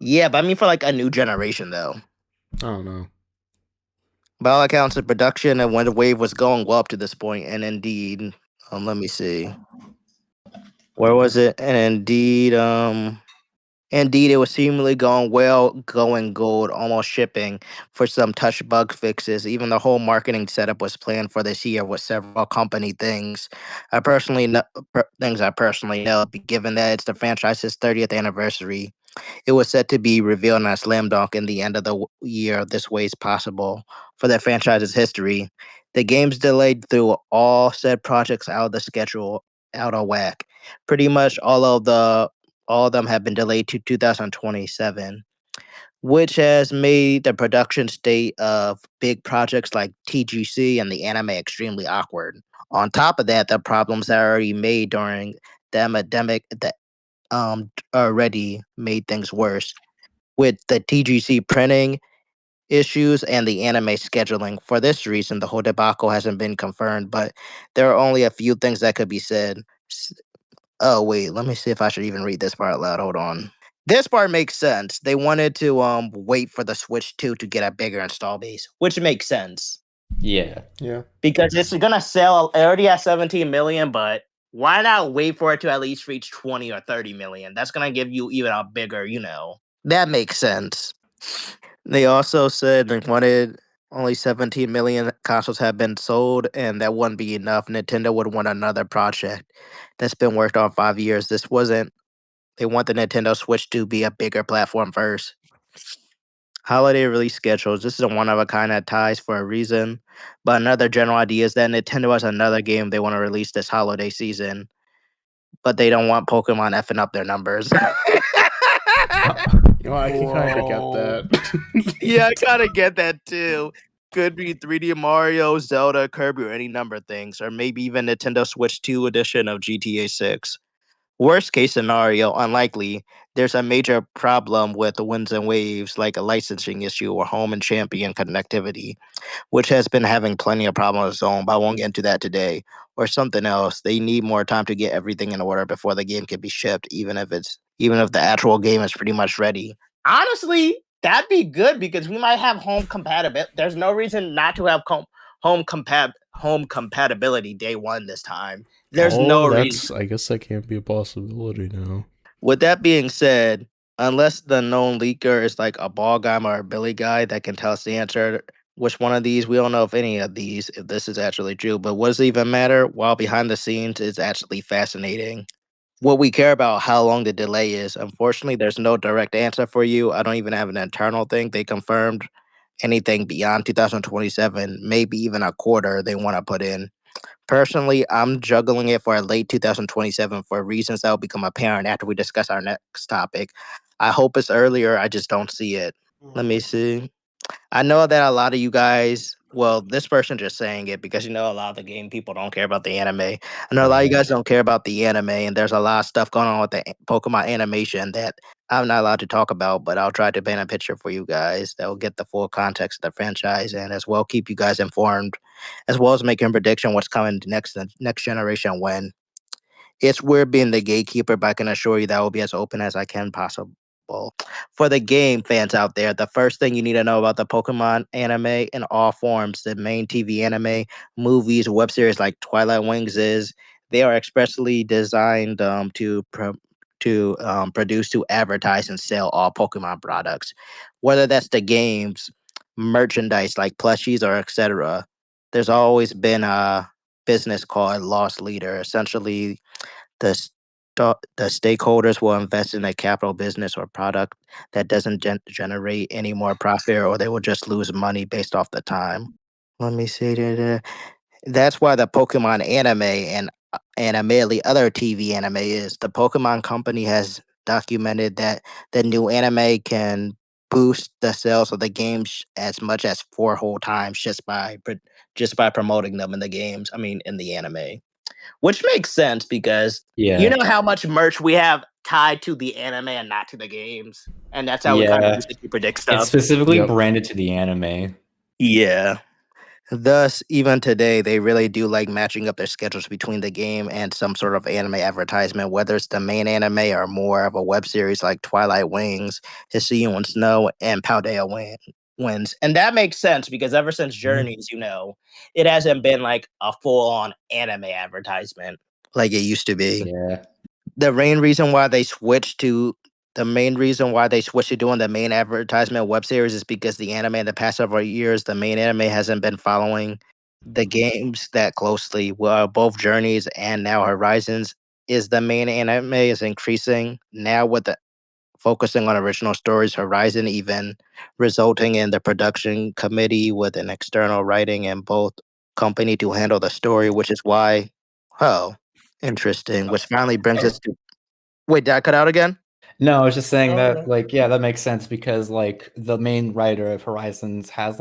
Speaker 1: Yeah, but I mean for like a new generation, though.
Speaker 2: I don't know.
Speaker 1: By all accounts, the production and when the wave was going well up to this point, and indeed, let me see, where was it? And indeed, Indeed, it was seemingly going well, going gold, almost shipping for some touch bug fixes. Even the whole marketing setup was planned for this year with several company things. Things I personally know, given that it's the franchise's 30th anniversary. It was set to be revealed in a slam dunk in the end of the year. This way is possible for the franchise's history. The game's delayed through all said projects out of the schedule, out of whack. Pretty much all of them have been delayed to 2027, which has made the production state of big projects like TGC and the anime extremely awkward. On top of that, the problems that are already made during the epidemic that already made things worse with the TGC printing issues and the anime scheduling. For this reason, the whole debacle hasn't been confirmed, but there are only a few things that could be said. Oh wait, let me see if I should even read this part out loud. Hold on. This part makes sense. They wanted to wait for the Switch 2 to get a bigger install base, which makes sense
Speaker 3: Yeah.
Speaker 2: Yeah.
Speaker 1: because it's gonna sell already at 17 million, but why not wait for it to at least reach 20 or 30 million? That's gonna give you even a bigger, That makes sense. They also said they wanted only 17 million consoles have been sold, and that wouldn't be enough. Nintendo would want another project that's been worked on 5 years. This wasn't. They want the Nintendo Switch to be a bigger platform first. Holiday release schedules. This is a one of a kind that ties for a reason. But another general idea is that Nintendo has another game they want to release this holiday season, but they don't want Pokemon effing up their numbers.
Speaker 2: I can kind of get
Speaker 4: Whoa.
Speaker 2: that.
Speaker 1: Yeah, I kind of get that too. Could be 3D Mario, Zelda, Kirby, or any number of things, or maybe even Nintendo Switch 2 edition of GTA 6. Worst case scenario, unlikely, there's a major problem with the winds and waves, like a licensing issue or home and champion connectivity, which has been having plenty of problems of its own, but I won't get into that today. Or something else. They need more time to get everything in order before the game can be shipped, even if the actual game is pretty much ready. Honestly, that'd be good because we might have home compatibility. There's no reason not to have home compatibility day one this time. There's no reason.
Speaker 2: I guess that can't be a possibility now.
Speaker 1: With that being said, unless the known leaker is like a ball guy or a Billy guy that can tell us the answer, which one of these, we don't know if any of these, if this is actually true, but what does it even matter? While behind the scenes, it's actually fascinating. What we care about, how long the delay is. Unfortunately, there's no direct answer for you. I don't even have an internal thing. They confirmed anything beyond 2027, maybe even a quarter they want to put in. Personally, I'm juggling it for a late 2027 for reasons that will become apparent after we discuss our next topic. I hope it's earlier. I just don't see it. Let me see. I know that a lot of you guys, well, this person just saying it because a lot of the game people don't care about the anime. I know a lot of you
Speaker 3: Yeah.
Speaker 1: guys don't care about the anime, and there's a lot of stuff going on with the Pokemon animation that I'm not allowed to talk about, but I'll try to paint a picture for you guys that will get the full context of the franchise and as well keep you guys informed, as well as making a prediction what's coming next generation when. It's weird being the gatekeeper, but I can assure you that I will be as open as I can possible. For the game fans out there, the first thing you need to know about the Pokemon anime in all forms, the main TV anime, movies, web series like Twilight Wings is they are expressly designed to produce, to advertise, and sell all Pokemon products, whether that's the games, merchandise like plushies or etc. There's always been a business called loss leader. Essentially, the the stakeholders will invest in a capital business or product that doesn't generate any more profit, or they will just lose money based off the time. Let me see. That's why the Pokemon anime and admittedly other TV anime is. The Pokemon company has documented that the new anime can boost the sales of the games as much as four whole times just by promoting them in the games. I mean, in the anime, which makes sense because you
Speaker 3: Yeah.
Speaker 1: know how much merch we have tied to the anime and not to the games, and that's how we kind of
Speaker 3: Yeah.
Speaker 1: use it to predict
Speaker 3: It's
Speaker 1: stuff.
Speaker 3: specifically
Speaker 2: Yep.
Speaker 3: branded to the anime.
Speaker 1: Yeah. Thus, even today, they really do like matching up their schedules between the game and some sort of anime advertisement, whether it's the main anime or more of a web series like Twilight Wings, Hisuian Snow, and Wins. And that makes sense because ever since Journeys, it hasn't been like a full on anime advertisement like it used to be.
Speaker 3: Yeah.
Speaker 1: The main reason why they switched to The main reason why they switched to doing the main advertisement web series is because the anime in the past several years, the main anime hasn't been following the games that closely. Well, both Journeys and now Horizons is the main anime is increasing now with the focusing on original stories. Horizon even resulting in the production committee with an external writing and both company to handle the story, which is why, oh, interesting. Which finally brings us to. Wait, did I cut out again?
Speaker 3: No, I was just saying
Speaker 4: Oh,
Speaker 3: that,
Speaker 4: no.
Speaker 3: yeah, that makes sense because the main writer of Horizons has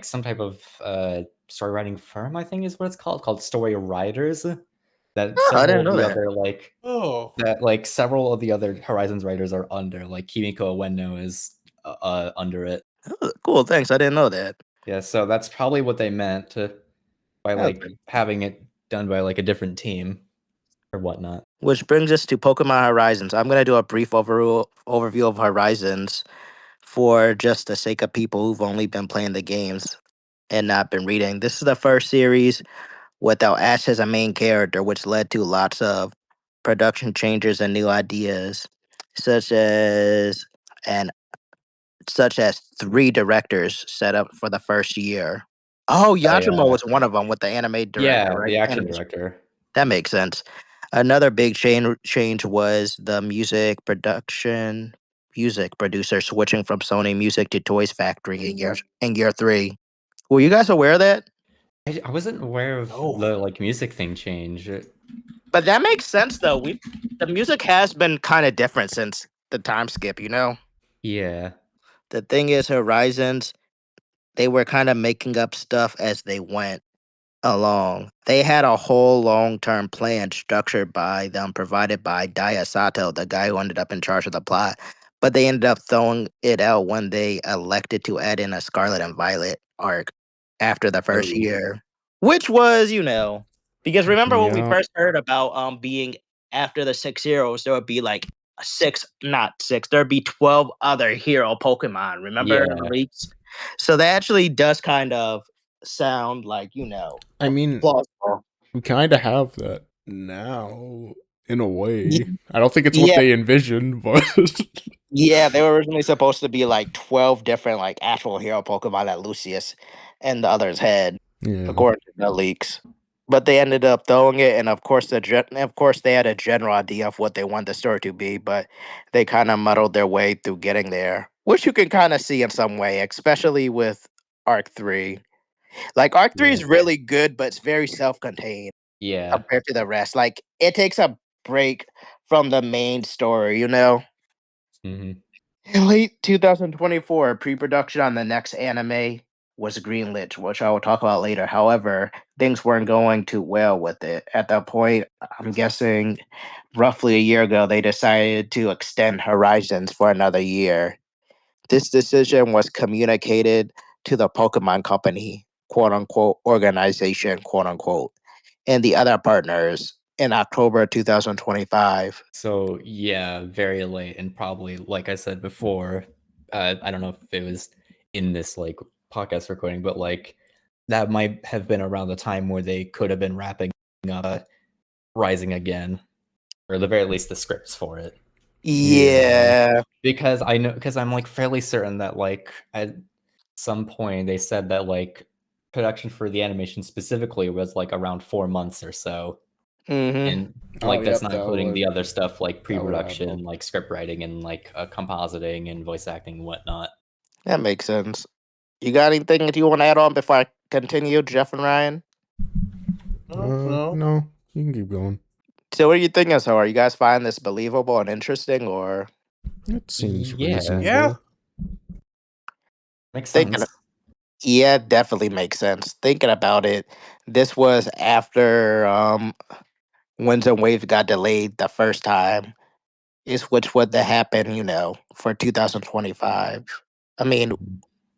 Speaker 3: some type of story writing firm, I think is what it's called Story Writers. That
Speaker 1: Oh, I
Speaker 3: several
Speaker 1: didn't
Speaker 3: of
Speaker 1: know
Speaker 3: the
Speaker 1: that.
Speaker 3: other several of the other Horizons writers are under. Like Kimiko Ueno is under it.
Speaker 1: Oh, cool, thanks. I didn't know that.
Speaker 3: Yeah, so that's probably what they meant by
Speaker 1: Okay.
Speaker 3: having it done by a different team or whatnot.
Speaker 1: Which brings us to Pokemon Horizons. I'm going to do a brief overview of Horizons for just the sake of people who've only been playing the games and not been reading. This is the first series without Ash as a main character, which led to lots of production changes and new ideas, such as and such as 3 directors set up for the first year. Oh, Yantrimo was one of them with the anime director,
Speaker 3: Yeah,
Speaker 1: right?
Speaker 3: the action director.
Speaker 1: That makes sense. Another big change was the music producer switching from Sony Music to Toys Factory in year 3. Were you guys aware of that?
Speaker 3: I wasn't aware of
Speaker 4: No.
Speaker 3: the music thing change.
Speaker 1: But that makes sense though. The music has been kind of different since the time skip, you know?
Speaker 3: Yeah.
Speaker 1: The thing is Horizons, they were kind of making up stuff as they went along. They had a whole long-term plan structured by them, provided by Daya Sato, the guy who ended up in charge of the plot. But they ended up throwing it out when they elected to add in a Scarlet and Violet arc after the first
Speaker 3: Oh.
Speaker 1: year, which was, because remember when we
Speaker 2: Yeah.
Speaker 1: first heard about being after the 6 heroes, there would be like not six, there'd be 12 other hero Pokemon. Remember in the
Speaker 3: Yeah.
Speaker 1: leaks? So that actually does kind of sound like
Speaker 2: I mean,
Speaker 1: plausible.
Speaker 2: we kind of have that now in a
Speaker 1: Ye-
Speaker 2: way. I don't think it's what
Speaker 1: Yeah,
Speaker 2: they envisioned, but
Speaker 1: yeah, they were originally supposed to be like 12 different like actual hero Pokemon that Lucius and the others had,
Speaker 2: yeah.
Speaker 1: according to the leaks. But they ended up throwing it, and of course they had a general idea of what they want the story to be, but they kind of muddled their way through getting there, which you can kind of see in some way, especially with Arc 3. Like Arc 3
Speaker 3: Yeah.
Speaker 1: is really good, but it's very self-contained
Speaker 3: Yeah.
Speaker 1: compared to the rest. Like it takes a break from the main story, you know?
Speaker 3: hmm
Speaker 1: In late 2024, pre-production on the next anime was greenlit, which I will talk about later. However, things weren't going too well with it. At that point, I'm guessing roughly a year ago, they decided to extend Horizons for another year. This decision was communicated to the Pokemon Company, quote unquote, organization, quote unquote, and the other partners in October 2025.
Speaker 3: So yeah, very late, and probably like I said before, I don't know if it was in this podcast recording, but that might have been around the time where they could have been wrapping up Rising again, or at the very least the scripts for it.
Speaker 1: Yeah.
Speaker 3: Because I'm fairly certain that at some point they said that production for the animation specifically was around 4 months or so.
Speaker 1: Mm-hmm.
Speaker 3: And
Speaker 2: Oh,
Speaker 3: that's
Speaker 2: yep,
Speaker 3: not
Speaker 2: that
Speaker 3: including
Speaker 2: would
Speaker 3: the other stuff like
Speaker 2: that would add
Speaker 3: pre-production,
Speaker 2: up.
Speaker 3: script writing and compositing and voice acting and whatnot.
Speaker 1: That makes sense. You got anything that you want to add on before I continue, Jeff and Ryan?
Speaker 4: No.
Speaker 2: No, you can keep going.
Speaker 1: So, what are you thinking so far? You guys find this believable and interesting, or
Speaker 2: It seems
Speaker 3: Yeah.
Speaker 2: reasonable.
Speaker 4: Yeah.
Speaker 3: Makes
Speaker 1: thinking?
Speaker 3: sense.
Speaker 1: Yeah, it definitely makes sense. Thinking about it, this was after Winds and Waves got delayed the first time. Is which would that happen, for 2025? I mean,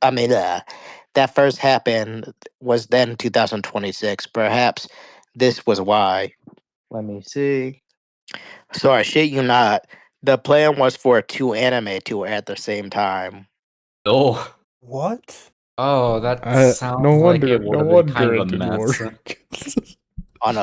Speaker 1: that first happened was then 2026. Perhaps this was why. Let me see. So I shit you not. The plan was for 2 anime to air at the same time.
Speaker 3: Oh,
Speaker 4: What?
Speaker 3: that
Speaker 2: No
Speaker 3: sounds like
Speaker 2: wonder,
Speaker 3: it would
Speaker 2: no
Speaker 3: have been kind
Speaker 2: wonder
Speaker 3: of a
Speaker 2: it didn't
Speaker 3: mess.
Speaker 2: work.
Speaker 1: On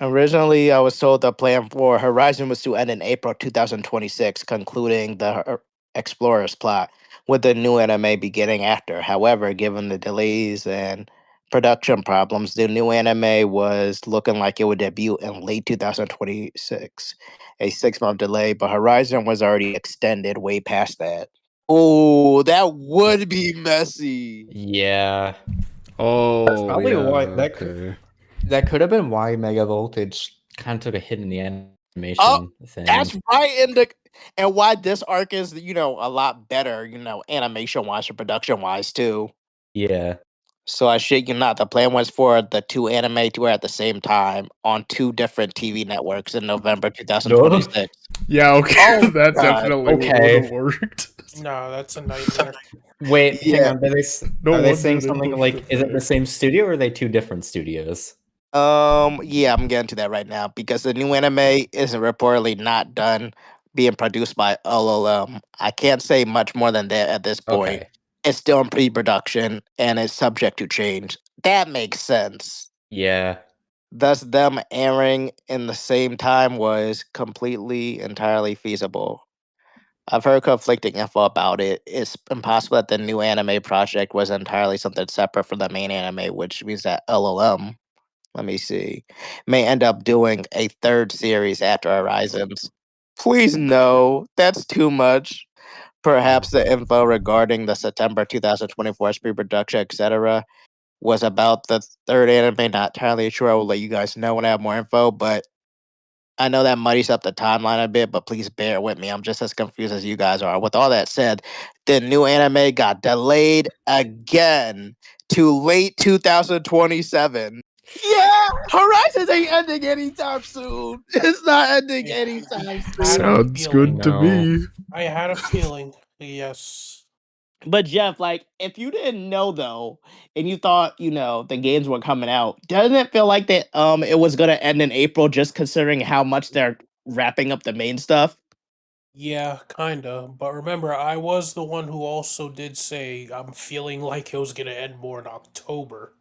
Speaker 1: Originally, I was told the plan for Horizon was to end in April 2026, concluding the Explorer's plot, with the new anime beginning after. However, given the delays and production problems, the new anime was looking like it would debut in late 2026, a 6 month delay, but Horizon was already extended way past that. Oh, that would be messy.
Speaker 3: Yeah, that's
Speaker 2: Oh
Speaker 3: probably
Speaker 2: yeah,
Speaker 3: why
Speaker 2: okay.
Speaker 3: that could have been why Mega Voltage kind of took a hit in the
Speaker 1: Oh,
Speaker 3: animation thing.
Speaker 1: that's right. And why this arc is, a lot better, animation wise and production wise too.
Speaker 3: Yeah.
Speaker 1: So I shit you not, the plan was for the two anime to air at the same time on two different TV networks in November
Speaker 3: No.
Speaker 1: 2026.
Speaker 2: Yeah, okay.
Speaker 1: Oh
Speaker 2: That
Speaker 1: god.
Speaker 2: definitely would
Speaker 3: Okay.
Speaker 2: have worked.
Speaker 4: No, that's a nightmare.
Speaker 3: Wait, hang
Speaker 1: Yeah.
Speaker 3: on.
Speaker 2: No
Speaker 3: Are they
Speaker 2: wonder
Speaker 3: saying
Speaker 2: they
Speaker 3: something
Speaker 2: pushed
Speaker 3: like,
Speaker 2: it
Speaker 3: is it the
Speaker 2: back.
Speaker 3: same studio or are they two different studios?
Speaker 1: Yeah, I'm getting to that right now because the new anime is reportedly not done being produced by LLM. I can't say much more than that at this point.
Speaker 3: Okay.
Speaker 1: It's still in pre-production and is subject to change. That makes sense.
Speaker 3: Yeah.
Speaker 1: Thus, them airing in the same time was completely, entirely feasible. I've heard conflicting info about it. It's impossible that the new anime project was entirely something separate from the main anime, which means that LLM, let me see, may end up doing a third series after Horizons. Please no, that's too much. Perhaps the info regarding the September 2024 pre-production, etc., was about the third anime. Not entirely sure. I will let you guys know when I have more info, but I know that muddies up the timeline a bit, but please bear with me. I'm just as confused as you guys are. With all that said, the new anime got delayed again to late 2027. Yeah, Horizons ain't ending anytime soon. It's not ending anytime
Speaker 4: Had a
Speaker 1: soon.
Speaker 2: Sounds
Speaker 4: feeling.
Speaker 2: good to
Speaker 3: No.
Speaker 2: me.
Speaker 4: I had a feeling. Yes.
Speaker 1: But Jeff, like, if you didn't know though, and you thought, the games were coming out, doesn't it feel like that it was gonna end in April just considering how much they're wrapping up the main stuff?
Speaker 4: Yeah, kinda. But remember, I was the one who also did say I'm feeling like it was gonna end more in October.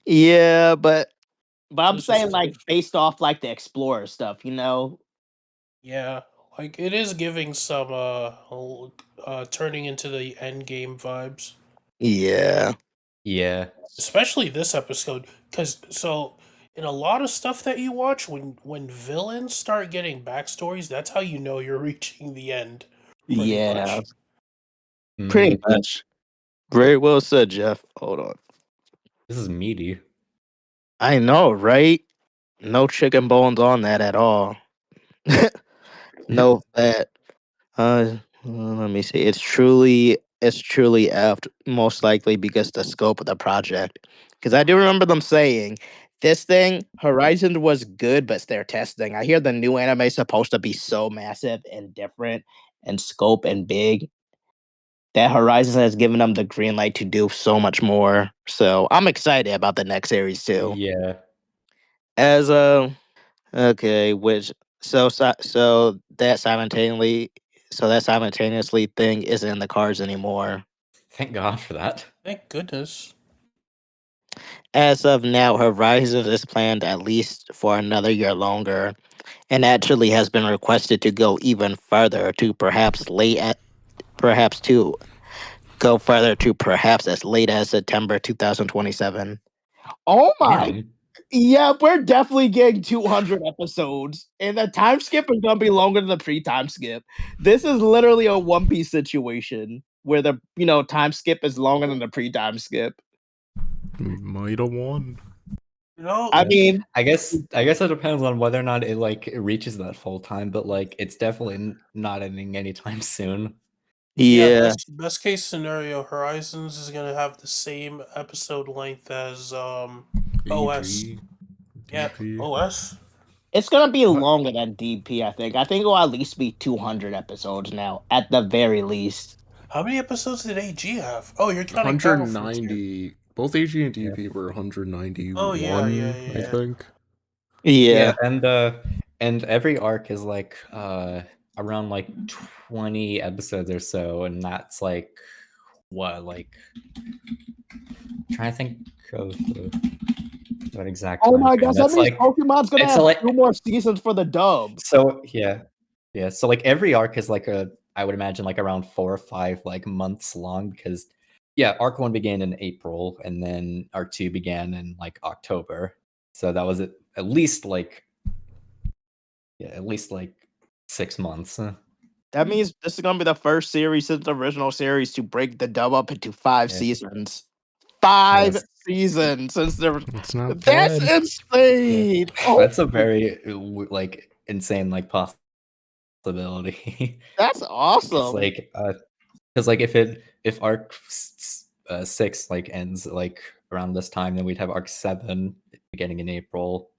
Speaker 1: Yeah, but
Speaker 4: So
Speaker 1: I'm
Speaker 4: it's just
Speaker 1: saying like based off like the Explorer stuff,
Speaker 4: yeah, like it is giving some turning into the end game vibes.
Speaker 1: Yeah.
Speaker 3: Yeah.
Speaker 4: Especially this episode, because so in a lot of stuff that you watch, when villains start getting backstories, that's how you know you're reaching the end, pretty
Speaker 1: Yeah.
Speaker 4: much.
Speaker 1: Pretty
Speaker 3: Mm,
Speaker 1: much. Very well said, Jeff. Hold on.
Speaker 3: this is meaty.
Speaker 1: I know, right? No chicken bones on that at all. No fat. Let me see. It's truly effed, most likely because the scope of the project. Because I do remember them saying this thing, Horizon was good, but it's their testing. I hear the new anime is supposed to be so massive and different and scope and big that Horizon has given them the green light to do so much more. So I'm excited about the next series too.
Speaker 3: Yeah.
Speaker 1: As okay, which so that simultaneously thing isn't in the cards anymore.
Speaker 3: Thank God for that.
Speaker 4: Thank goodness.
Speaker 1: As of now, Horizon is planned at least for another year longer, and actually has been requested to go even further to perhaps as late as September 2027. Oh my.
Speaker 3: Damn.
Speaker 1: Yeah, we're definitely getting 200 episodes, and the time skip is gonna be longer than the pre-time skip. This is literally a One Piece situation where the time skip is longer than the pre-time skip.
Speaker 2: We might have won.
Speaker 4: You know,
Speaker 1: I
Speaker 3: Yeah.
Speaker 1: mean,
Speaker 3: I guess it depends on whether or not it reaches that full time, but like it's definitely not ending anytime soon.
Speaker 4: yeah,
Speaker 1: yeah,
Speaker 4: best case scenario, Horizons is gonna have the same episode length as OS.
Speaker 2: AG,
Speaker 4: Yeah,
Speaker 2: DP.
Speaker 4: OS.
Speaker 1: it's gonna be
Speaker 3: What?
Speaker 1: longer than DP. I think. I think it will at least be 200 episodes now, at the very least.
Speaker 4: How many episodes did AG have? Oh, you're counting Battlefront too.
Speaker 2: 190. Both AG and
Speaker 3: Yeah.
Speaker 2: DP were
Speaker 4: Oh yeah, yeah,
Speaker 2: 191,
Speaker 4: yeah,
Speaker 2: I
Speaker 4: yeah.
Speaker 2: think.
Speaker 3: Yeah,
Speaker 1: Yeah,
Speaker 3: and every arc is like around like 20 episodes or so, and that's like what, like trying to think of What exact
Speaker 1: Oh
Speaker 3: time
Speaker 1: my
Speaker 3: frame?
Speaker 1: gosh, that
Speaker 3: That's
Speaker 1: means
Speaker 3: like
Speaker 1: Pokemon's gonna
Speaker 3: it's
Speaker 1: have
Speaker 3: like
Speaker 1: 2 more seasons for the dub.
Speaker 3: so yeah. So like every arc is like I would imagine like around 4 or 5 like months long because yeah, arc 1 began in April and then arc 2 began in like October. So that was at least like at least like 6 months.
Speaker 1: That means this is gonna be the first series since the original series to break the dub up into 5
Speaker 3: Yeah.
Speaker 1: seasons. 5
Speaker 3: Yes.
Speaker 1: seasons since there was.
Speaker 2: It's not
Speaker 1: That's
Speaker 2: bad.
Speaker 1: insane. Oh,
Speaker 3: That's a very like insane like possibility.
Speaker 1: that's
Speaker 3: Cuz
Speaker 1: awesome.
Speaker 3: like if arc 6 like ends like around this time, then we'd have arc 7 beginning in April,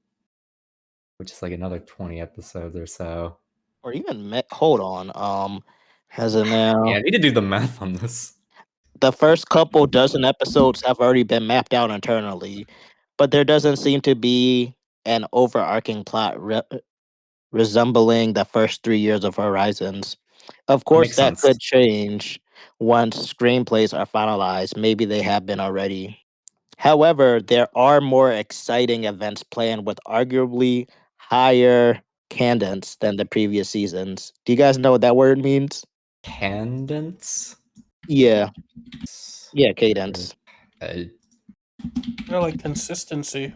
Speaker 3: which is like another 20 episodes or so.
Speaker 1: Or even hold on. Has it
Speaker 3: Yeah,
Speaker 1: now?
Speaker 3: I need to do the math on this.
Speaker 1: The first couple dozen episodes have already been mapped out internally, but there doesn't seem to be an overarching plot resembling the first 3 years of Horizons. Of
Speaker 3: That
Speaker 1: course,
Speaker 3: makes
Speaker 1: that
Speaker 3: sense.
Speaker 1: could change once screenplays are finalized. Maybe they have been already. However, there are more exciting events planned with arguably higher cadence than the previous seasons. Do you guys know what that word means?
Speaker 3: Cadence?
Speaker 1: Yeah, yeah, cadence.
Speaker 3: Uh,
Speaker 4: Yeah, like consistency.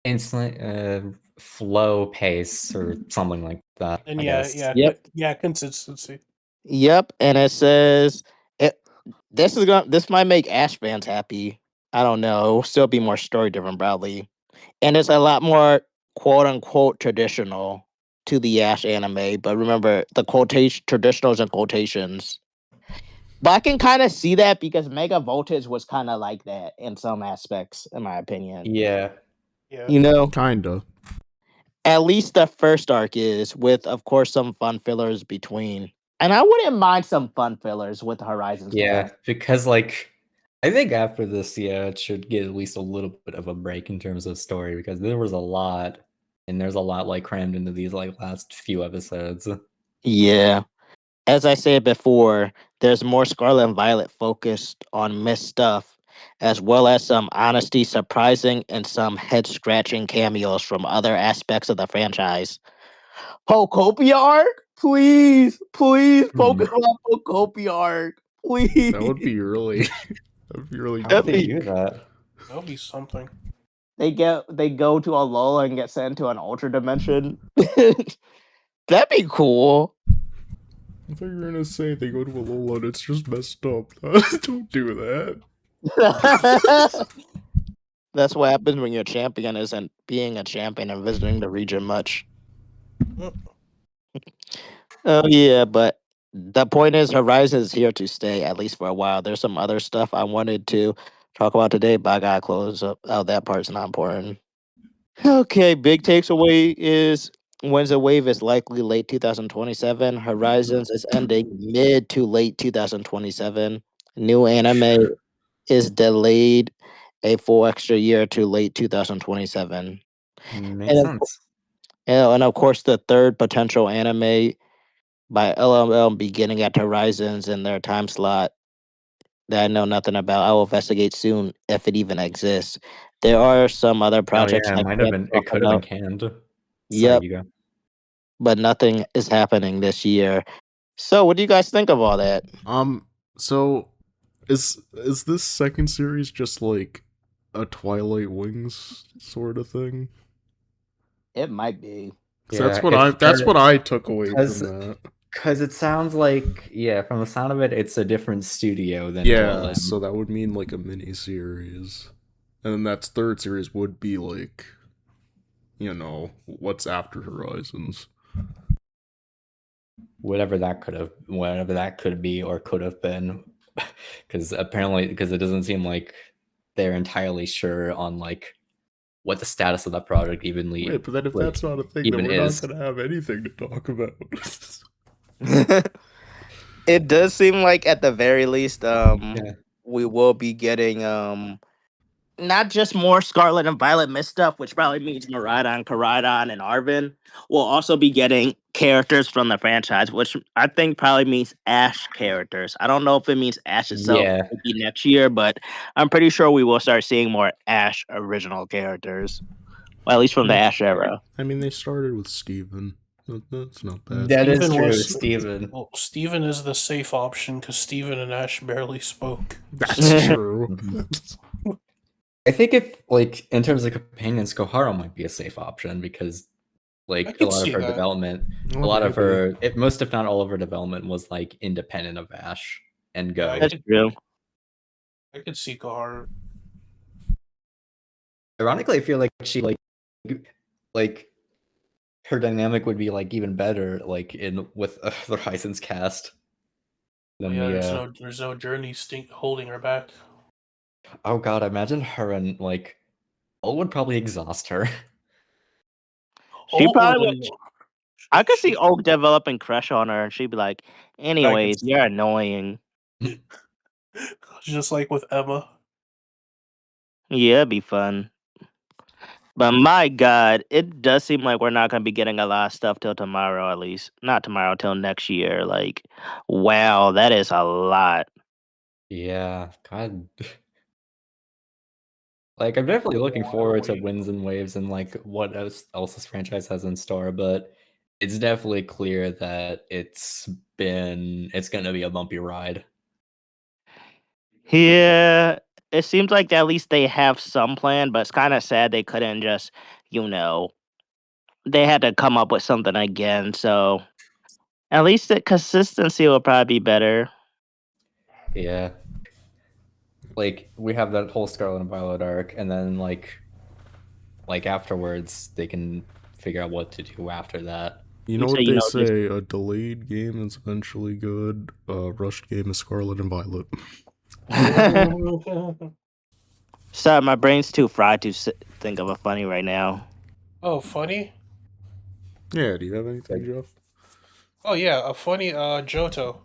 Speaker 3: instant flow pace or something like that,
Speaker 4: And
Speaker 3: I guess.
Speaker 1: Yep.
Speaker 4: Consistency.
Speaker 1: Yep, and it says it. This might make Ash fans happy. I don't know. It'll still be more story driven, probably, and it's a lot more quote unquote traditional to the Ash anime. But remember, the quotation traditionals and quotations. But I can kind of see that because Mega Voltage was kind of like that in some aspects, in my opinion.
Speaker 3: Yeah.
Speaker 4: Yeah.
Speaker 1: You know,
Speaker 2: Kinda.
Speaker 1: at least the first arc is, with of course some fun fillers between. And I wouldn't mind some fun fillers with Horizons
Speaker 3: Yeah,
Speaker 1: fans.
Speaker 3: because like I think after this, yeah, it should get at least a little bit of a break in terms of story because there was a lot, and there's a lot like crammed into these like last few episodes.
Speaker 1: Yeah. As I said before, there's more Scarlet and Violet focused on missed stuff, as well as some honesty surprising and some head scratching cameos from other aspects of the franchise. Pokopia arc? Please,
Speaker 3: Hmm.
Speaker 1: Pokemon Pokopia arc.
Speaker 2: That would
Speaker 1: Please.
Speaker 2: be really that'd be really
Speaker 3: How would
Speaker 1: That'd
Speaker 3: they
Speaker 1: be,
Speaker 3: do that?
Speaker 4: That'll be something.
Speaker 1: they go to a lull and get sent to an ultra dimension. That'd be cool.
Speaker 2: I thought you were gonna say they go to a Lola and it's just messed up. Don't do that.
Speaker 1: That's what happens when your champion isn't being a champion and visiting the region much.
Speaker 4: Mm.
Speaker 1: Oh yeah, but the point is Horizon is here to stay, at least for a while. There's some other stuff I wanted to talk about today, but I gotta close up. Oh, that part's not important. Okay, big takeaway is Wednesday Wave is likely late 2027. Horizons is ending mid to late 2027. New anime is delayed a full extra year to late 2027.
Speaker 3: Makes
Speaker 1: And
Speaker 3: sense.
Speaker 1: and of course, the third potential anime by LML beginning at Horizons in their time slot that I know nothing about. I will investigate soon if it even exists. There are some other
Speaker 3: Oh
Speaker 1: projects
Speaker 3: yeah, it
Speaker 1: I
Speaker 3: might have
Speaker 1: can't
Speaker 3: been.
Speaker 1: talk
Speaker 3: It could have been
Speaker 1: about.
Speaker 3: canned. Sorry,
Speaker 1: Yep,
Speaker 3: you go.
Speaker 1: but nothing is happening this year. So, what do you guys think of all that?
Speaker 2: So is this second series just like a Twilight Wings sort of thing?
Speaker 1: It might be.
Speaker 2: 'Cause
Speaker 3: Yeah,
Speaker 2: that's what I took away from
Speaker 3: because
Speaker 2: that.
Speaker 3: because it sounds like yeah, from the sound of it, it's a different studio than
Speaker 2: Yeah,
Speaker 3: LLM.
Speaker 2: so that would mean like a mini series. And then that third series would be like, what's after Horizons.
Speaker 3: Whatever that could be or could have been, because it doesn't seem like they're entirely sure on like what the status of that project
Speaker 2: Wait, but then if
Speaker 3: like,
Speaker 2: that's not a thing, then
Speaker 3: even
Speaker 2: we're
Speaker 3: is.
Speaker 2: not gonna have anything to talk about.
Speaker 1: It does seem like at the very least,
Speaker 3: Yeah.
Speaker 1: we will be getting not just more Scarlet and Violet Mist stuff, which probably means Miraidon, Koraidon, and Arven. We'll also be getting characters from the franchise, which I think probably means Ash characters. I don't know if it means Ash itself
Speaker 3: Yeah.
Speaker 1: maybe next year, but I'm pretty sure we will start seeing more Ash original characters. Well, at least from the Ash era.
Speaker 2: I mean, they started with Steven. That's not bad.
Speaker 3: That is
Speaker 4: Steven
Speaker 3: true,
Speaker 4: was-
Speaker 3: Steven.
Speaker 4: Well, Steven is the safe option because Steven and Ash barely spoke.
Speaker 2: That's true.
Speaker 3: I think if, like, in terms of companions, Koharu might be a safe option because,
Speaker 4: I
Speaker 3: like, a
Speaker 4: could
Speaker 3: lot of
Speaker 4: see
Speaker 3: her
Speaker 4: that.
Speaker 3: development,
Speaker 2: Oh,
Speaker 3: a lot of
Speaker 2: maybe.
Speaker 3: her, most if not all of her development was, like, independent of Ash and Go.
Speaker 4: Yeah,
Speaker 1: That's true.
Speaker 4: I could see Koharu.
Speaker 3: Ironically, I feel like she, like, her dynamic would be, like, even better, like, with the Horizons cast. Than
Speaker 4: Yeah,
Speaker 3: the,
Speaker 4: there's no journey holding her back.
Speaker 3: oh god, imagine her and, like, Ult would probably exhaust her.
Speaker 1: She
Speaker 4: Ult
Speaker 1: probably
Speaker 4: would-
Speaker 1: would. I could see Oak developing crush on her, and she'd be like, "Anyways, you're annoying."
Speaker 4: Just like with Emma.
Speaker 1: Yeah, it'd be fun. But my God, it does seem like we're not gonna be getting a lot of stuff till tomorrow, at least. Not tomorrow, till next year. Like, wow, that is a lot.
Speaker 3: Yeah, god. Like, I'm definitely looking forward to Winds and Waves and, like, what else this franchise has in store, but it's definitely clear that it's gonna be a bumpy ride.
Speaker 1: Yeah, it seems like at least they have some plan, but it's kind of sad they couldn't just, they had to come up with something again. So at least the consistency will probably be better.
Speaker 3: Yeah. Like, we have that whole Scarlet and Violet arc, and then, like afterwards, they can figure out what to do after that.
Speaker 2: You know
Speaker 1: So,
Speaker 2: what
Speaker 1: you
Speaker 2: they
Speaker 1: know,
Speaker 2: say? A delayed game is eventually good. A rushed game is Scarlet and Violet.
Speaker 1: Sorry, my brain's too fried to think of a funny right now.
Speaker 4: Oh, funny?
Speaker 2: Yeah, do you have anything, Jeff?
Speaker 4: Oh yeah, a funny Johto.